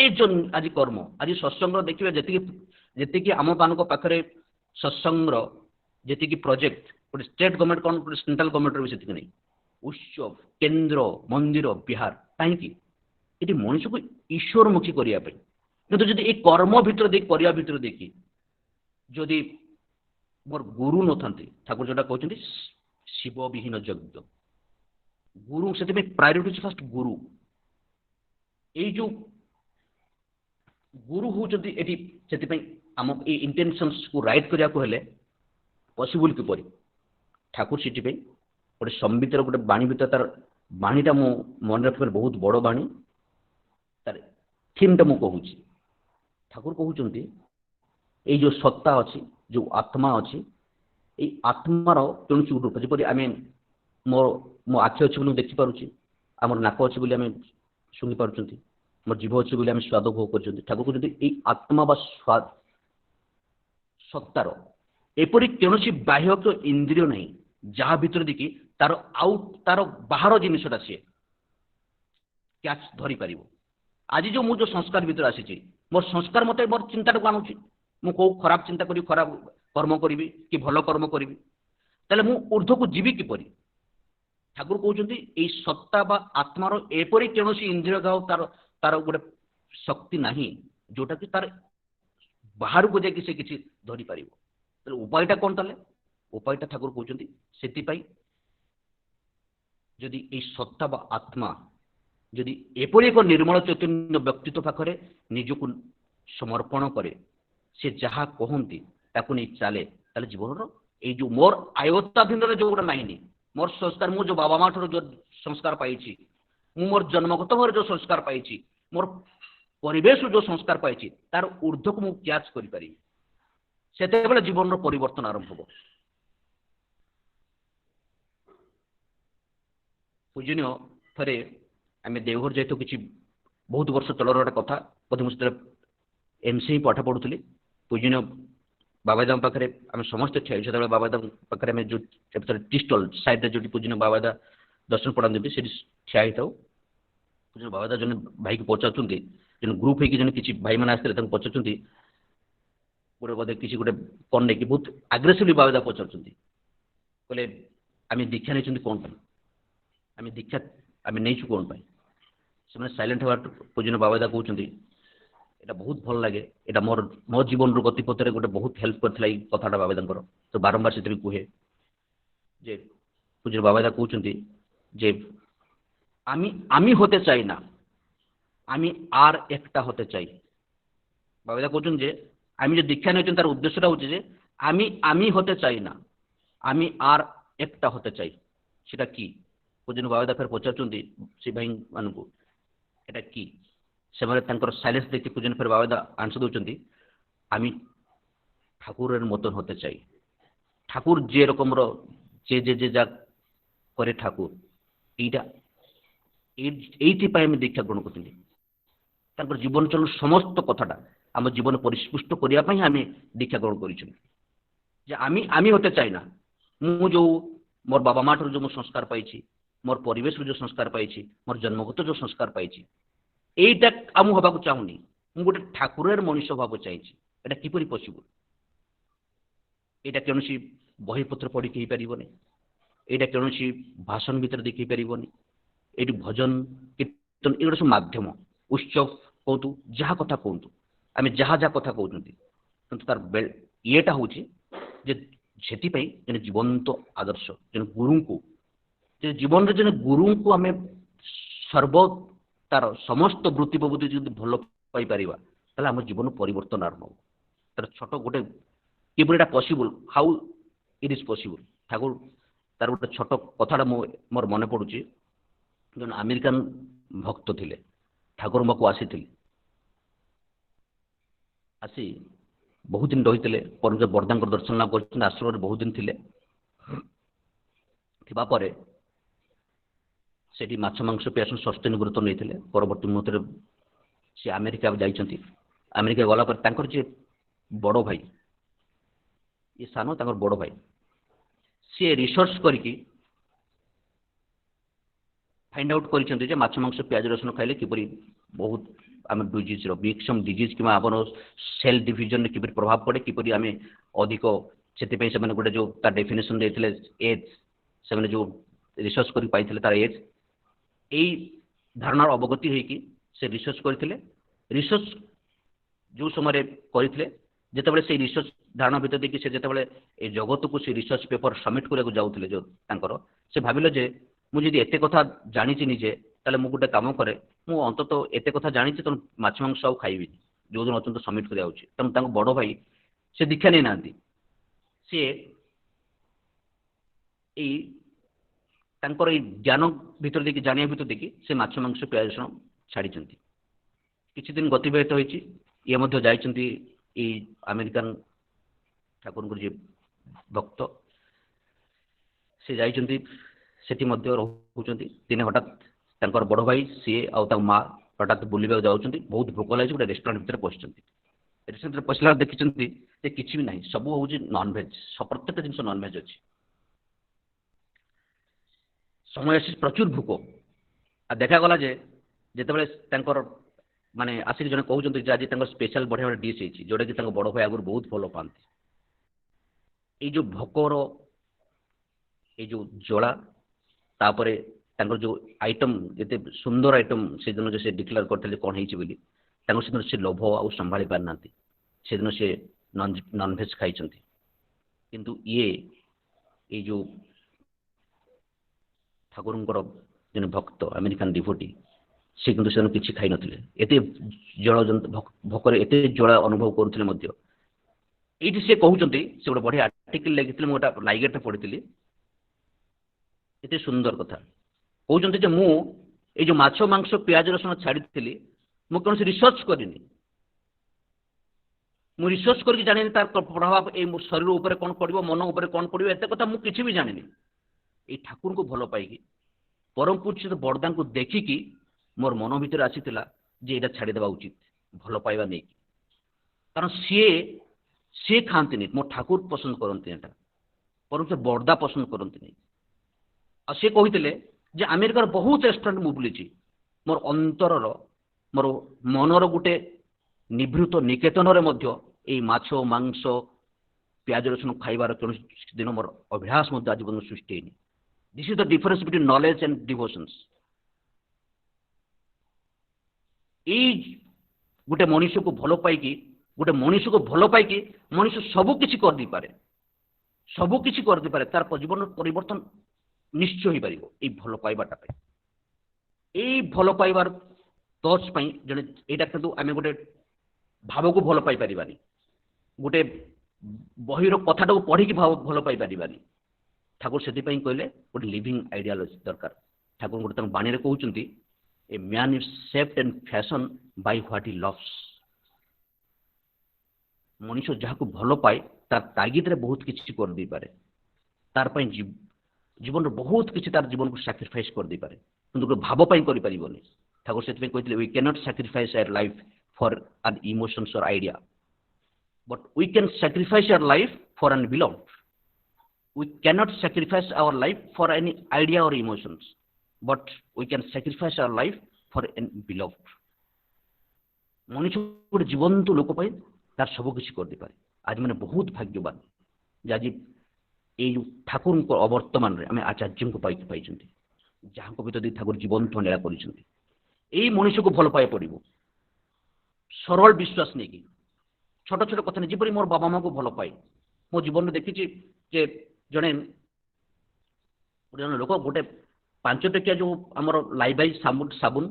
ଆଜି କର୍ମ ଆଜି ସତ୍ସଙ୍ଗର ଦେଖିବେ ଯେତିକି ଆମ ମାନଙ୍କ ପାଖରେ ସତ୍ସଙ୍ଗର ଯେତିକି ପ୍ରୋଜେକ୍ଟ ଗୋଟେ ଷ୍ଟେଟ୍ ଗଭର୍ଣ୍ଣମେଣ୍ଟ କଣ ଗୋଟେ ସେଣ୍ଟ୍ରାଲ ଗଭର୍ଣ୍ଣମେଣ୍ଟର ବି ସେତିକି ନାହିଁ। ଉତ୍ସବ କେନ୍ଦ୍ର ମନ୍ଦିର ବିହାର କାହିଁକି ଏଠି ମଣିଷକୁ ଈଶ୍ୱରମୁଖୀ କରିବା ପାଇଁ। କିନ୍ତୁ ଯଦି ଏଇ କର୍ମ ଭିତରେ ଦେଇକି କରିବା ଭିତରେ ଦେଇକି ଯଦି ମୋର ଗୁରୁ ନଥାନ୍ତି ଠାକୁର ଯୋଉଟା କହୁଛନ୍ତି ଶିବ ବିହୀନ ଯଜ୍ଞ ଗୁରୁ ସେଥିପାଇଁ ପ୍ରାୟୋରିଟି ଅଛି ଫାଷ୍ଟ ଗୁରୁ। ଏଇ ଯୋଉ ଗୁରୁ ହଉଛନ୍ତି ଏଠି ସେଥିପାଇଁ ଆମ ଏଇ ଇଣ୍ଟେନସନ୍ସକୁ ରାଇଟ୍ କରିବାକୁ ହେଲେ ପସିବୁଲ କିପରି ଠାକୁର ସେଥିପାଇଁ ଗୋଟେ ସମ୍ବିତର ଗୋଟେ ବାଣୀ ଭିତରେ ତାର ବାଣୀଟା ମୁଁ ମନେ ରଖିବାର ବହୁତ ବଡ଼ ବାଣୀ ତାର ଥିମ୍ଟା ମୁଁ କହୁଛି। ଠାକୁର କହୁଛନ୍ତି ଏଇ ଯୋଉ ସତ୍ତା ଅଛି ଯୋଉ ଆତ୍ମା ଅଛି ଏଇ ଆତ୍ମାର କୌଣସି ରୂପ ଯେପରି ଆମେ ମୋ ଆଖି ଅଛି ବୋଲି ମୁଁ ଦେଖିପାରୁଛି, ଆମର ନାକ ଅଛି ବୋଲି ଆମେ ଶୁଣିପାରୁଛନ୍ତି, ମୋର ଜିଭ ଅଛି ବୋଲି ଆମେ ସ୍ୱାଦ ଭୋଗ କରୁଛନ୍ତି। ଠାକୁର କହୁଛନ୍ତି ଏଇ ଆତ୍ମା ବା ସତ୍ତାର ଏପରି କୌଣସି ବାହ୍ୟକ ଇନ୍ଦ୍ରିୟ ନାହିଁ ଯାହା ଭିତରେ ଦେଇକି ତାର ବାହାର ଜିନିଷଟା ସିଏ କ୍ୟାଚ୍ ଧରିପାରିବ। ଆଜି ଯୋଉ ମୁଁ ଯୋଉ ସଂସ୍କାର ଭିତରେ ଆସିଛି ମୋର ସଂସ୍କାର ମତେ ମୋର ଚିନ୍ତାଟାକୁ ଆଣୁଛି। ମୁଁ କୋଉ ଖରାପ ଚିନ୍ତା କରିବି ଖରାପ କର୍ମ କରିବି କି ଭଲ କର୍ମ କରିବି ତାହେଲେ ମୁଁ ଊର୍ଦ୍ଧ୍ୱକୁ ଯିବି କିପରି? ଠାକୁର କହୁଛନ୍ତି ଏଇ ସତ୍ତା ବା ଆତ୍ମାର ଏପରି କୌଣସି ଇନ୍ଦ୍ରିୟ ତାର ଗୋଟେ ଶକ୍ତି ନାହିଁ ଯୋଉଟା କି ତାର ବାହାରକୁ ଯାଇକି ସେ କିଛି ଧରିପାରିବ। ତାହେଲେ ଉପାୟଟା କଣ? ତାହେଲେ ଉପାୟଟା ଠାକୁର କହୁଛନ୍ତି ସେଥିପାଇଁ ଯଦି ଏଇ ସତ୍ତା ବା ଆତ୍ମା ଯଦି ଏପରି ଏକ ନିର୍ମଳ ଚୈତନ୍ୟ ବ୍ୟକ୍ତିତ୍ୱ ପାଖରେ ନିଜକୁ ସମର୍ପଣ କରେ ସେ ଯାହା କହନ୍ତି ତାକୁ ନେଇ ଚାଲେ ତାହେଲେ ଜୀବନର ଏଇ ଯୋଉ ମୋର ଆୟତ୍ତାଧୀନରେ ଯୋଉଟା ନାହିଁ ମୋର ସଂସ୍କାର ମୁଁ ଯୋଉ ବାବା ମା ଠାରୁ ଯୋଉ ସଂସ୍କାର ପାଇଛି ମୁଁ ମୋର ଜନ୍ମଗତ ଭାବରେ ଯୋଉ ସଂସ୍କାର ପାଇଛି ମୋର ପରିବେଶରୁ ଯୋଉ ସଂସ୍କାର ପାଇଛି ତାର ଊର୍ଦ୍ଧ୍ୱକୁ ମୁଁ କ୍ୟାଚ୍ କରିପାରିବି। ସେତେବେଳେ ଜୀବନର ପରିବର୍ତ୍ତନ ଆରମ୍ଭ ହେବ। ପୂଜନୀୟ ଥରେ ଆମେ ଦେଓଘର ଯାଇଥିଲୁ କିଛି ବହୁତ ବର୍ଷ ତଳର ଗୋଟେ କଥା ବୋଧେ ମୁଁ ସେତେବେଳେ ଏମସି ପାଠ ପଢୁଥିଲି। ପୂଜନୀୟ ବାବାଦାଙ୍କ ପାଖରେ ଆମେ ସମସ୍ତେ ଠିଆ ହେଇଛୁ ସେତେବେଳେ ବାବାଦାଙ୍କ ପାଖରେ ଆମେ ଯୋଉ ଟି ଷ୍ଟଲ୍ ସାଇଡ୍ରେ ଯୋଉଠି ପୂଜନୀୟ ବାବାଦା ଦର୍ଶନ ପଢ଼ାନ୍ତି ସେଠି ଠିଆ ହେଇଥାଉ। ପୂଜନୀୟ ବାବାଦା ଜଣେ ଭାଇକି ପଚାରୁଛନ୍ତି जन ग्रुप होगी जन किसी भाई मैंने आसते पचार गोटे बोधे किसी गोटे कौन नहीं कि बहुत आग्रेसिवली बाबा पचार कहले आम दीक्षा नहीं कौन आम दीक्षा आम नहीं कौन से सैलेंट हवा पूजन बाबा कहते এটা बहुत भल लगे এটা मोर मो जीवन गतिपथ गोटे बहुत हेल्प करता कथाटा बाबा तो बारंबार से कहे जे पूजन बाबा कहते जे आमी होते चाই ना आमी आर एकटा होते चाই बाबा कहते जे आमी जो दीक्षा नहीं तार उद्देश्यटा होचे जे आमी होते चाই ना आमी आर एकटा होते चाই সেটা কি पूजन बाबा फिर पचार से भाई मान को এটা কি ସେମାନେ ତାଙ୍କର ସାଇଲେନ୍ସ ଦେଖି ପୂଜନ ଫେର ବାବା ଆନ୍ସର ଦଉଛନ୍ତି আমি ঠাকুরের মতন হতে চাই ঠাকুর যে রকমর যে যা করে ঠাকুর এইটা এইଥିପାଇଁ আমি ଦୀକ୍ଷା ଗ୍ରହଣ କରିଥିଲି ତାଙ୍କର ଜୀବନଚଳନ ସମସ୍ତ କଥାଟା ଆମ ଜୀବନ ପରିସ୍ପୃଷ୍ଟ କରିବା ପାଇଁ ଆମେ ଦୀକ୍ଷା ଗ୍ରହଣ କରିଛୁ ଯେ আমি হতে চাই না ମୁଁ ଯୋଉ ମୋର ବାବା ମା ଠାରୁ ଯୋଉ ମୁଁ ସଂସ୍କାର ପାଇଛି ମୋର ପରିବେଶରୁ ଯୋଉ ସଂସ୍କାର ପାଇଛି ମୋର ଜନ୍ମଗତ ଯୋଉ ସଂସ୍କାର ପାଇଛି এইটা আমি হওয়া চাহুনি মু গোটে ঠাকুরের মনীষ হওয়া চাইছি এটা কিপরি পসিবল এটা কৌশি বহিপত্র পড়ি হইপারিবনি এটা কৌশি ভাষণ ভিতরে দেখি হইপারিবনি এটি ভজন কীর্তন এগুলো সব মাধ্যম উৎসব কৌতু যাহা কথা কুহতু আমি যাহা যা কথা কৌଛନ୍ତି কিন্তু তার ইয়েটা হচ্ছে যে ସେଥିପାଇଁ ଜଣେ ଜୀବନ୍ତ ଆଦର୍ଶ ଜଣେ ଗୁରୁଙ୍କୁ ଯେ ଜୀବନରେ ଜଣେ ଗୁରୁଙ୍କୁ ଆମେ ସର୍ବ तार समस्त वृत्ति प्रवृत्ति जो भल पाइपर ताहले आम जीवन परिवर्तन आरंभ हो तार छोट गोटे किपरिटा possible how it is possible Thakur तार गोटे छोट कथाटा मोर मन पड़ुची जन अमेरिकान भक्त थिले ठाकुर पाखु आसी बहुत दिन रही परम बरदा दर्शन लाभ कर आश्रम बहुत दिन थिले थिबा परे सेठी माछ मांस पियासन सस्टेन गुरुत्व नहीं परवर्त मुहूर्त सी अमेरिका जाइछंती अमेरिका गला पर तांकर जे बड़ भाई ये सानो तांकर बड़ भाई सी रिसर्च करके फाइंड आउट करिसेंती जे माछ मांस प्याज रसुन खाइले किपरि बहुत आम डिजीज मिक्सम डिजीज कि आपण सेल डिविजन किपरि प्रभाव पड़े किपरि आम अधिक से गोटे जो तार डेफिनेशन देते एज से जो रिसर्च कर पाई तार एज यही धारणार अवगति होगी से रिसर्च करते रिसर्च जो समय करते जितेबाला से रिसर्च धारणा भितर देखिए से जितेबाला ए जगत को से रिसर्च पेपर सबमिट करने जाऊे जो तांकर से भाविले जे मुझे एत कथा जानी निजे ताले मु गोटे काम करे मु अंतत एत कथा जानी तेणु माछ मांस आउ खाइबी जो दिन अत्यंत सबमिट कर तेणु बड़ भाई से दीक्षा नहीं ना सी तांकर ज्ञान भीतर देखी जानिया भीतर देखी से माछ मांस प्याज रसुण छाड़ी किछि दिन गतिबाहित होइछि ये मध्य जाइछन्ति ई अमेरिकन ठाकुर जी भक्त से जाइछन्ति सेठी मध्य रहउछन्ति दिने हठात तांकर बड़ भाई सी आउ ता मां हठात बुलिबा जाउछन्ति बहुत भोक लागि गोटे रेस्टोरेंट भीतर पसिछन्ति रेस्टोरेंट पसिला देखिछन्ति जे किछि भी नाही सब होउछि नॉन वेज सब प्रत्येक जिंस नॉन वेज अछि समय आसी प्रचुर भोक आ देखा गला जे जेतेबेले तांकर माने आसिक जने कहउछन्ति जे आज तांकर स्पेशल बढ़िया डिश हेछि जोडा कि तांकर बड़ भाई आगुर बहुत भलो पांति ए जो भोकर ए जो जोड़ा तापरे तांकर जो आइटम जेते सुंदर आइटम से दिन जो से डिक्लेयर करथले कोन हेछि बोली तांकर से दिन से लोभ आ संभाली पार नांति से दिन से नॉन वेज खाइछन्ति किंतु ये जो ठाकुरंकर जन भक्त अमेरिकान डिवोटी से किंतु से किसी खाई नथिले एते जल जंत भोकर एते जल अनुभव करुथिले मध्य एठी से कहउचंती से गोटे बढ़िया आर्टिकल लिखिथिले मु गोटा लाइगेट पढिथिली एते सुंदर कथा कहउचंती जे मु ए जो माछ मांस प्याज रसुण छाड़ीथिली मु कोन रिसर्च करिनी मु रिसर्च करके जानिनी तार प्रभाव ए शरीर ऊपर कोन पड़िबो मन ऊपर कोन पड़िबो एते कथा मु किछि भी जानिनी ए ठाकुर को भल पाई परम पूज्य बरदा को देखिकी मोर मन भीतर आसीला जे एटा छाड़ी देबा उचित भल पाइबा नहीं कारण सी खाती मो ठाकुर पसंद करती एटा परम से बरदा पसंद करती आ सी कहते जे अमेरिकार बहुत रेस्टोरेंट मु बुली मोर अंतरर मोर मनर गोटे निभृत निकेतन ये माछ मांस प्याज रसुण खाइबार कौन दिन मोर अभ्यास आज पर्यटन सृष्टि है। This is the difference between knowledge and devotions. गोटे मनीष को भल पाई गोटे मनीष को भल पाई मनीष सबू किसी कर दे पारे, सबू किसी कर दे पारे, तार जीवन परिवर्तन निश्चय हो पार ये भल पाइबाटा ये भल पाइबार टच पाई जने एटा किंतु आमे गोटे भाव को भल पाई परिबानी, गोटे बहिर कथाटा को पढ़ी भाव भल पाई परिबानी। ठाकुर से कहले गोटे लिविंग आइडियोलॉजी दरकार। ठाकुर गोटे बाणी रे कहउचंती a man is shaped and fashion by what he loves. मनुष्य जहाँ को भल पाए तार तागिद रे बहुत किसी कर दे पारे, तार पई जीवन रे बहुत किसी तार जीवन को सैक्रिफाइस कर दे पारे, किंतु भाव पाई करि परिबोनी। ठाकुर से कहते we can not sacrifice our life for an emotions और idea, but we can sacrifice our life for an beloved. We cannot sacrifice our life for any idea or emotions, but we can sacrifice our life for an beloved. मनुष्य गोटे जीवंत लोक पाई तार सब किसी कर दे पारे। आज मैंने बहुत भाग्यवान जे आज ये ठाकुर को अवर्तमान रे आम आचार्य को पाई जहाँ को भीतर ठाकुर जीवंत लीला कर मनुष्य को भल पाए पड़ो सरल विश्वास नहीं कि छोट छोट कथा नहीं जपरी मोर बाबा माँ को भल पाए मो जीवन में देखी जे जड़े लोक गोटे 5 टकिया जो आमर लाइबाई साबुन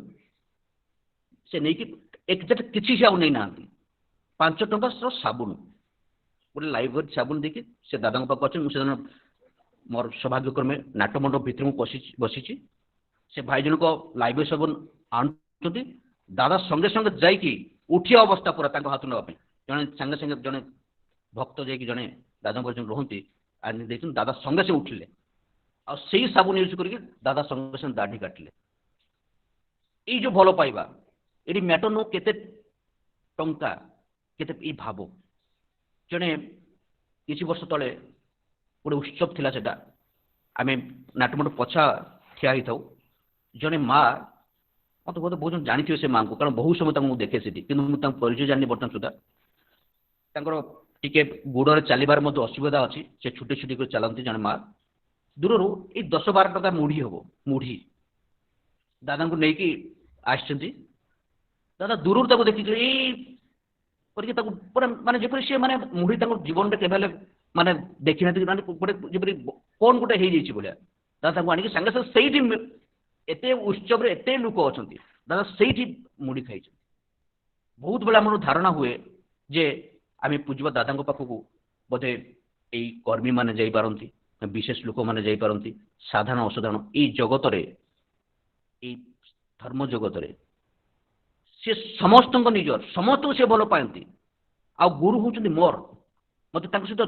से नहीं कि एक्जाक्ट किसी से आउ नहीं ना 5 टंका साबुन गोटे लाइबाई साबुन देखी से दादा पाक अच्छे मुझे मोर सौभाग्यक्रमे नाटमंडप भितर बसी से भाई जन को लाइबाई साबुन आनुंट दादा संगे संगे जाकि उठिया अवस्था पूरा हाथ नापी जड़े संगे संगे जड़े भक्त जाकि जड़े दादा रुहती देखते दादा संगे से उठिले आई साबुन यूज करके दादा संगे संगे दाढ़ी काटिले। ये जो भल पाइबा ये मैटर नो केते टंका केते भाव जड़े किसी वर्ष तले गोटे उत्सव थिला सेटा आमे नाटमंडप पछा ठिया ही थाउ जड़े माँ मत बहुत बहुत जानी से माँ को कारण बहुत समय देखे से कि परिचय जानी बर्तमान सुधा टिके गोड़ चलबार असुविधा अच्छी से छुटे छुटी कर चलती जन माँ दूर ये 10-12 टका मुढ़ी हम मुढ़ी दादा को लेकिन आसती दादा दूर देखिए पूरा माने जपरी सी माने मुढ़ी जीवन में केवल माने देखी ना माने गोटे जपरी कौन गोटे हो भाया दादा को आनिक सागे सागे एत उत्सव एत लोक अच्छा दादा से मुढ़ी खाई बहुत बेला मोर धारणा हुए जे आम पूजवा दादा पाखक बोधे यही कर्मी मैंने जापारती विशेष लोक मैंने जापारती साधारण असाधारण ये जगत ये धर्म जगत सी समस्त निजर समस्त से भल पाती आ गुरु हूँ मोर मत सहित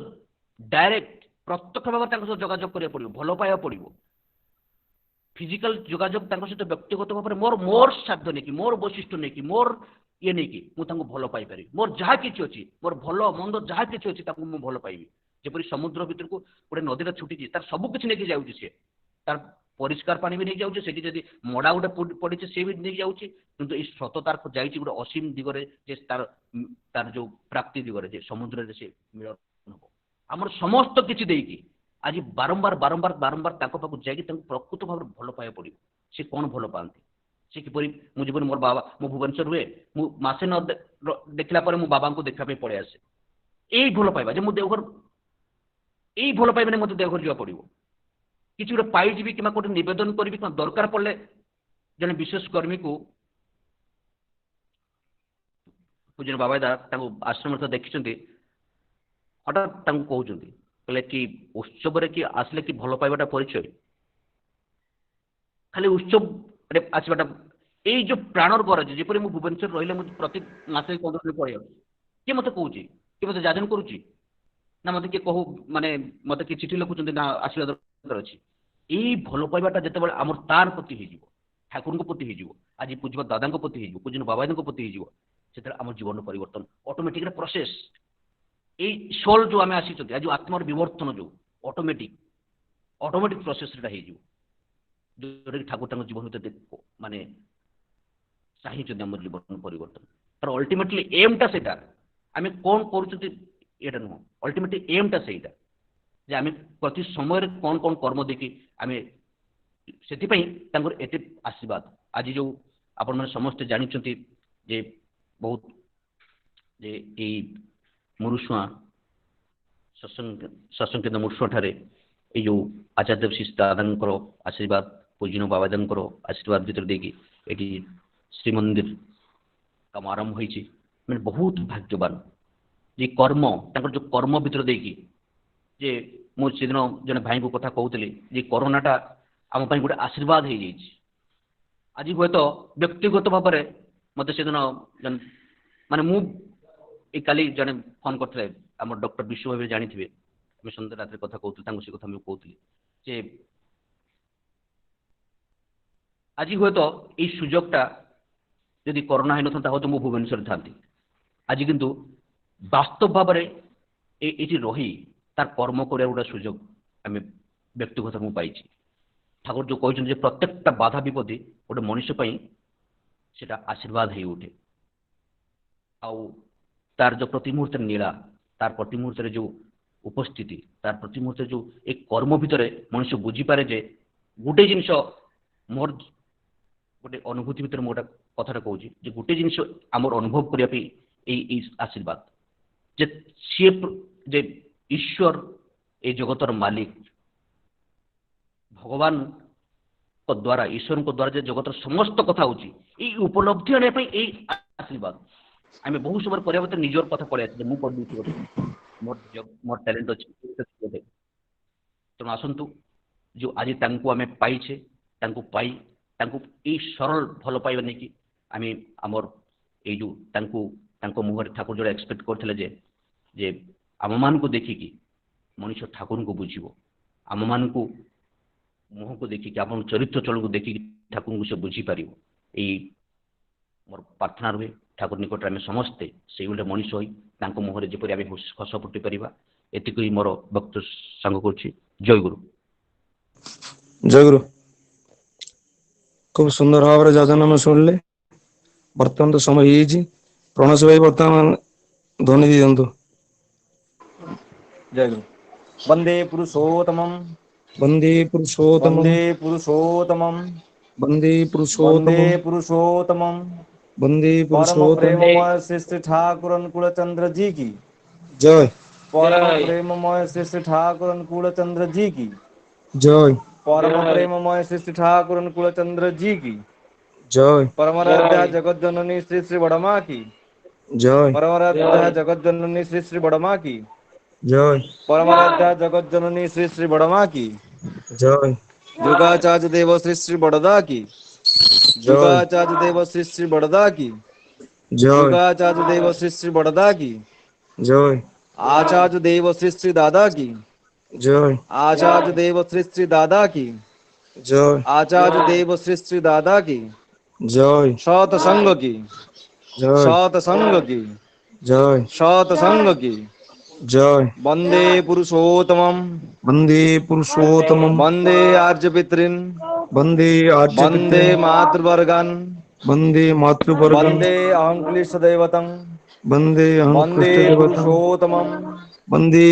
डायरेक्ट प्रत्यक्ष भाव में जोगाजोग करा पड़ो भल पाइबा पड़ो फिजिकल जोगाजोग सहित व्यक्तिगत भाव में मोर मोर साध्य नहीं कि मोर वैशिष्ट नहीं कि मोर ये नहीं कि मुझे भल पाई मोर जहाँ किसी अच्छी मोर भल मंद जहाँ किसी अच्छी मुझे भल पाइबी जपरी समुद्र भितर को गोटे नदी छुटी तार सबकि नहीं जाऊँगी सी तार परिष्कार पानी भी नहीं जाऊँगी से जब मड़ा गोटे पड़ी सी भी नहीं जाऊँगी किंतु ये स्रोत तार जाइए गोटे असीम दिगरे तार तार जो प्राप्ति दिगरे समुद्र से मिलन हम आमर समस्त किसी देकी आज बारंबार बारंबार बारंबार पाखक जाकि प्रकृत भाव में भल पाइबा पड़ो सी कौन भल पाती से किपरि मुझे मोर बाबा मो भुवनेश्वर हुए मसे न देखला मो बाबा को देखा पड़े आसे यही भल पाइबा जे मो देवघर यही भल पाइबा मत देवघर जावा पड़ो किसी गोटे पाइबी कि गोटे नवेदन करी दरकार पड़े जन विशेष कर्मी को पूजन बाबा दा आश्रम देखी हठात कहते कहले कि उत्सव कि आसले कि भल पाइबाटा परिचय खाली उत्सव आसवाटा यही जो प्राणर गरज जपरी मुझे भुवनेश्वर रही मुझे प्रति मास 15 दिन पड़े किए मत कौच कि मत जाजन करुच्ची ना मत किए कहू माने मत कि चिठी लिखुं ना आसवा दरकार अच्छी यही भल पाइबाटा जिते आम तार प्रति हो ठाकुर प्रति हो आज पूजवा दादा प्रति हो पूजन बाबा प्रति हो आम जीवन परिवर्तन ऑटोमेटिक प्रोसेस यही सोल जो आम आसी आज आत्मार विवर्तन जो ऑटोमेटिक प्रोसेस जोटा ठाकुर जीवन भीतर माने ଚାହିଁଛନ୍ତି ଆମର ଜୀବନ ପରିବର୍ତ୍ତନ। ତାର ଅଲ୍ଟିମେଟଲି ଏମ୍ଟା ସେଇଟା, ଆମେ କ'ଣ କରୁଛନ୍ତି ଏଇଟା ନୁହଁ, ଅଲ୍ଟିମେଟଲି ଏମ୍ଟା ସେଇଟା ଯେ ଆମେ ପ୍ରତି ସମୟରେ କ'ଣ କ'ଣ କର୍ମ ଦେଇକି ଆମେ, ସେଥିପାଇଁ ତାଙ୍କର ଏତେ ଆଶୀର୍ବାଦ। ଆଜି ଯେଉଁ ଆପଣମାନେ ସମସ୍ତେ ଜାଣିଛନ୍ତି ଯେ ବହୁତ ଯେ ଏଇ ମୁରୁସୁଆଁ ସତ୍ସଙ୍ଗ କେନ୍ଦ୍ର ମୁରୁସୁଆଁଠାରେ ଏଇ ଯେଉଁ ଆଚାର୍ଯ୍ୟ ଦେବଶିଷ ଦାଦାଙ୍କର ଆଶୀର୍ବାଦ, ପୂଜନୀୟ ବାବାଜାଙ୍କର ଆଶୀର୍ବାଦ ଭିତରେ ଦେଇକି ଏଠି ଶ୍ରୀମନ୍ଦିର କାମ ଆରମ୍ଭ ହୋଇଛି। ମାନେ ବହୁତ ଭାଗ୍ୟବାନ ଯେ କର୍ମ, ତାଙ୍କର ଯେଉଁ କର୍ମ ଭିତରେ ଦେଇକି, ଯେ ମୁଁ ସେଦିନ ଜଣେ ଭାଇଙ୍କୁ କଥା କହୁଥିଲି ଯେ କରୋନାଟା ଆମ ପାଇଁ ଗୋଟେ ଆଶୀର୍ବାଦ ହେଇଯାଇଛି। ଆଜି ହୁଏତ ବ୍ୟକ୍ତିଗତ ଭାବରେ ମୋତେ ସେଦିନ ମାନେ ମୁଁ ଏଇ କାଲି ଜଣେ ଫୋନ୍ କରିଥିଲେ, ଆମର ଡକ୍ଟର ବିଶ୍ୱ ଭାବେ ଜାଣିଥିବେ, ଆମେ ସନ୍ଧ୍ୟା ରାତିରେ କଥା କହୁଥିଲୁ, ତାଙ୍କୁ ସେ କଥା ମୁଁ କହୁଥିଲି ଯେ ଆଜି ହୁଏତ ଏଇ ସୁଯୋଗଟା ଯଦି କରୋନା ହେଇନଥାନ୍ତା ହୁଏତ ମୁଁ ଭୁବନେଶ୍ୱରରେ ଥାନ୍ତି। ଆଜି କିନ୍ତୁ ବାସ୍ତବ ଭାବରେ ଏଇଠି ରହି ତାର କର୍ମ କରିବା ଗୋଟେ ସୁଯୋଗ ଆମେ ବ୍ୟକ୍ତିଗତ ମୁଁ ପାଇଛି। ଠାକୁର ଯେଉଁ କହିଛନ୍ତି ଯେ ପ୍ରତ୍ୟେକଟା ବାଧା ବିପତ୍ତି ଗୋଟେ ମଣିଷ ପାଇଁ ସେଟା ଆଶୀର୍ବାଦ ହେଇ ଉଠେ। ଆଉ ତାର ଯେଉଁ ପ୍ରତି ମୁହୂର୍ତ୍ତରେ ନୀଳା, ତାର ପ୍ରତି ମୁହୂର୍ତ୍ତରେ ଯେଉଁ ଉପସ୍ଥିତି, ତାର ପ୍ରତି ମୁହୂର୍ତ୍ତରେ ଯେଉଁ ଏ କର୍ମ ଭିତରେ ମଣିଷ ବୁଝିପାରେ ଯେ ଗୋଟେ ଜିନିଷ, ମୋର ଗୋଟେ ଅନୁଭୂତି ଭିତରେ ମୁଁ ଗୋଟେ କଥାଟା କହୁଛି ଯେ ଗୋଟେ ଜିନିଷ ଆମର ଅନୁଭବ କରିବା ପାଇଁ ଏଇ ଆଶୀର୍ବାଦ ଯେ ସିଏ ଯେ ଈଶ୍ୱର ଏଇ ଜଗତର ମାଲିକ, ଭଗବାନଙ୍କ ଦ୍ୱାରା, ଈଶ୍ୱରଙ୍କ ଦ୍ୱାରା ଯେ ଜଗତର ସମସ୍ତ କଥା ହେଉଛି, ଏଇ ଉପଲବ୍ଧି ଆଣିବା ପାଇଁ ଏଇ ଆଶୀର୍ବାଦ। ଆମେ ବହୁ ସମୟ କରିବା ଭିତରେ ନିଜର କଥା ପଳେଇ ଆସିଲେ, ମୁଁ କରିଦେଇଛି ଗୋଟେ, ମୋର ଟ୍ୟାଲେଣ୍ଟ ଅଛି। ତେଣୁ ଆସନ୍ତୁ ଯେଉଁ ଆଜି ତାଙ୍କୁ ଆମେ ପାଇଛେ, ତାଙ୍କୁ ଏଇ ସରଳ ଭଲ ପାଇବା ନେଇକି ଆମେ ଆମର ଏଇ ଯେଉଁ ତାଙ୍କ ମୁହଁରେ ଠାକୁର ଯୋଉଟା ଏକ୍ସପେକ୍ଟ କରିଥିଲେ ଯେ ଆମମାନଙ୍କୁ ଦେଖିକି ମଣିଷ ଠାକୁରଙ୍କୁ ବୁଝିବ, ଆମମାନଙ୍କୁ ମୁହଁକୁ ଦେଖିକି, ଆପଣଙ୍କ ଚରିତ୍ର ଚଳକୁ ଦେଖିକି ଠାକୁରଙ୍କୁ ସେ ବୁଝିପାରିବ। ଏଇ ମୋର ପ୍ରାର୍ଥନା ରୁହେ ଠାକୁର ନିକଟରେ ଆମେ ସମସ୍ତେ ସେଇଭଳି ମଣିଷ ହୋଇ ତାଙ୍କ ମୁହଁରେ ଯେପରି ଆମେ ହସ ଫୁଟି ପାରିବା। ଏତିକି ମୋର ବକ୍ତବ୍ୟ ସାଙ୍ଗ କରୁଛି। ଜୟ ଗୁରୁ। ଜୟ ଗୁରୁ। ଖୁବ ସୁନ୍ଦର ଭାବରେ ଯାଜନ ଆମେ ଶୁଣିଲେ। ବର୍ତ୍ତମାନ ତ ସମୟ ହେଇଯାଇଛି, ପ୍ରଣସ ଭାଇ ବର୍ତ୍ତମାନ ଧ୍ୱନି ଦିଅନ୍ତୁ। ଜୟ ଗୁରୁ। ବନ୍ଦେ ପୁରୁଷୋତ୍ତମମ୍, ବନ୍ଦେ ପୁରୁଷୋତ୍ତମମ୍, ବନ୍ଦେ ପୁରୁଷୋତ୍ତମମ୍, ବନ୍ଦେ ବନ୍ଦେ ପୁରୁଷୋତ୍ତମମ୍, पुरुषोत्तमम। बंदे परम पुरुषोत्तम। प्रेममय श्री श्री ठाकुर अनुकूल चंद्र जी की जय परम प्रेममय श्री श्री ठाकुर अनुकूल चंद्र जी की जय परम प्रेममय श्री श्री ठाकुर अनुकूल चंद्र जी की जय परमराध्या जगत जननी श्री श्री बड़मा की जय परमराध्या जगत जननी श्री श्री बड़मा की जय परमराध्या जगत जननी श्री श्री बड़मा की जय जुगाचार्य देव श्री श्री बड़दा की जय जुगाचार्य देव श्री श्री बड़दा की जय जुगाचार्य देव श्री श्री बड़दा की जय आचार्य देव श्री श्री दादा की जय आचार्य देव श्री श्री दादा की जय आचार्य देव श्री श्री दादा की जय सत संग की जय सत संग की जय सत संग की जय वंदे पुरुषोत्तमम वंदे पुरुषोत्तमम्, वंदे आर्य पितृन् वंदे आर्य वंदे पितॄन्, मातृवर्गान् वंदे मातृवर्गम्, वंदे अहंक्लिष्ट दैवतं वंदे अहं वंदे कृष्णदेवतम्, पुरुषोत्तमम् वंदे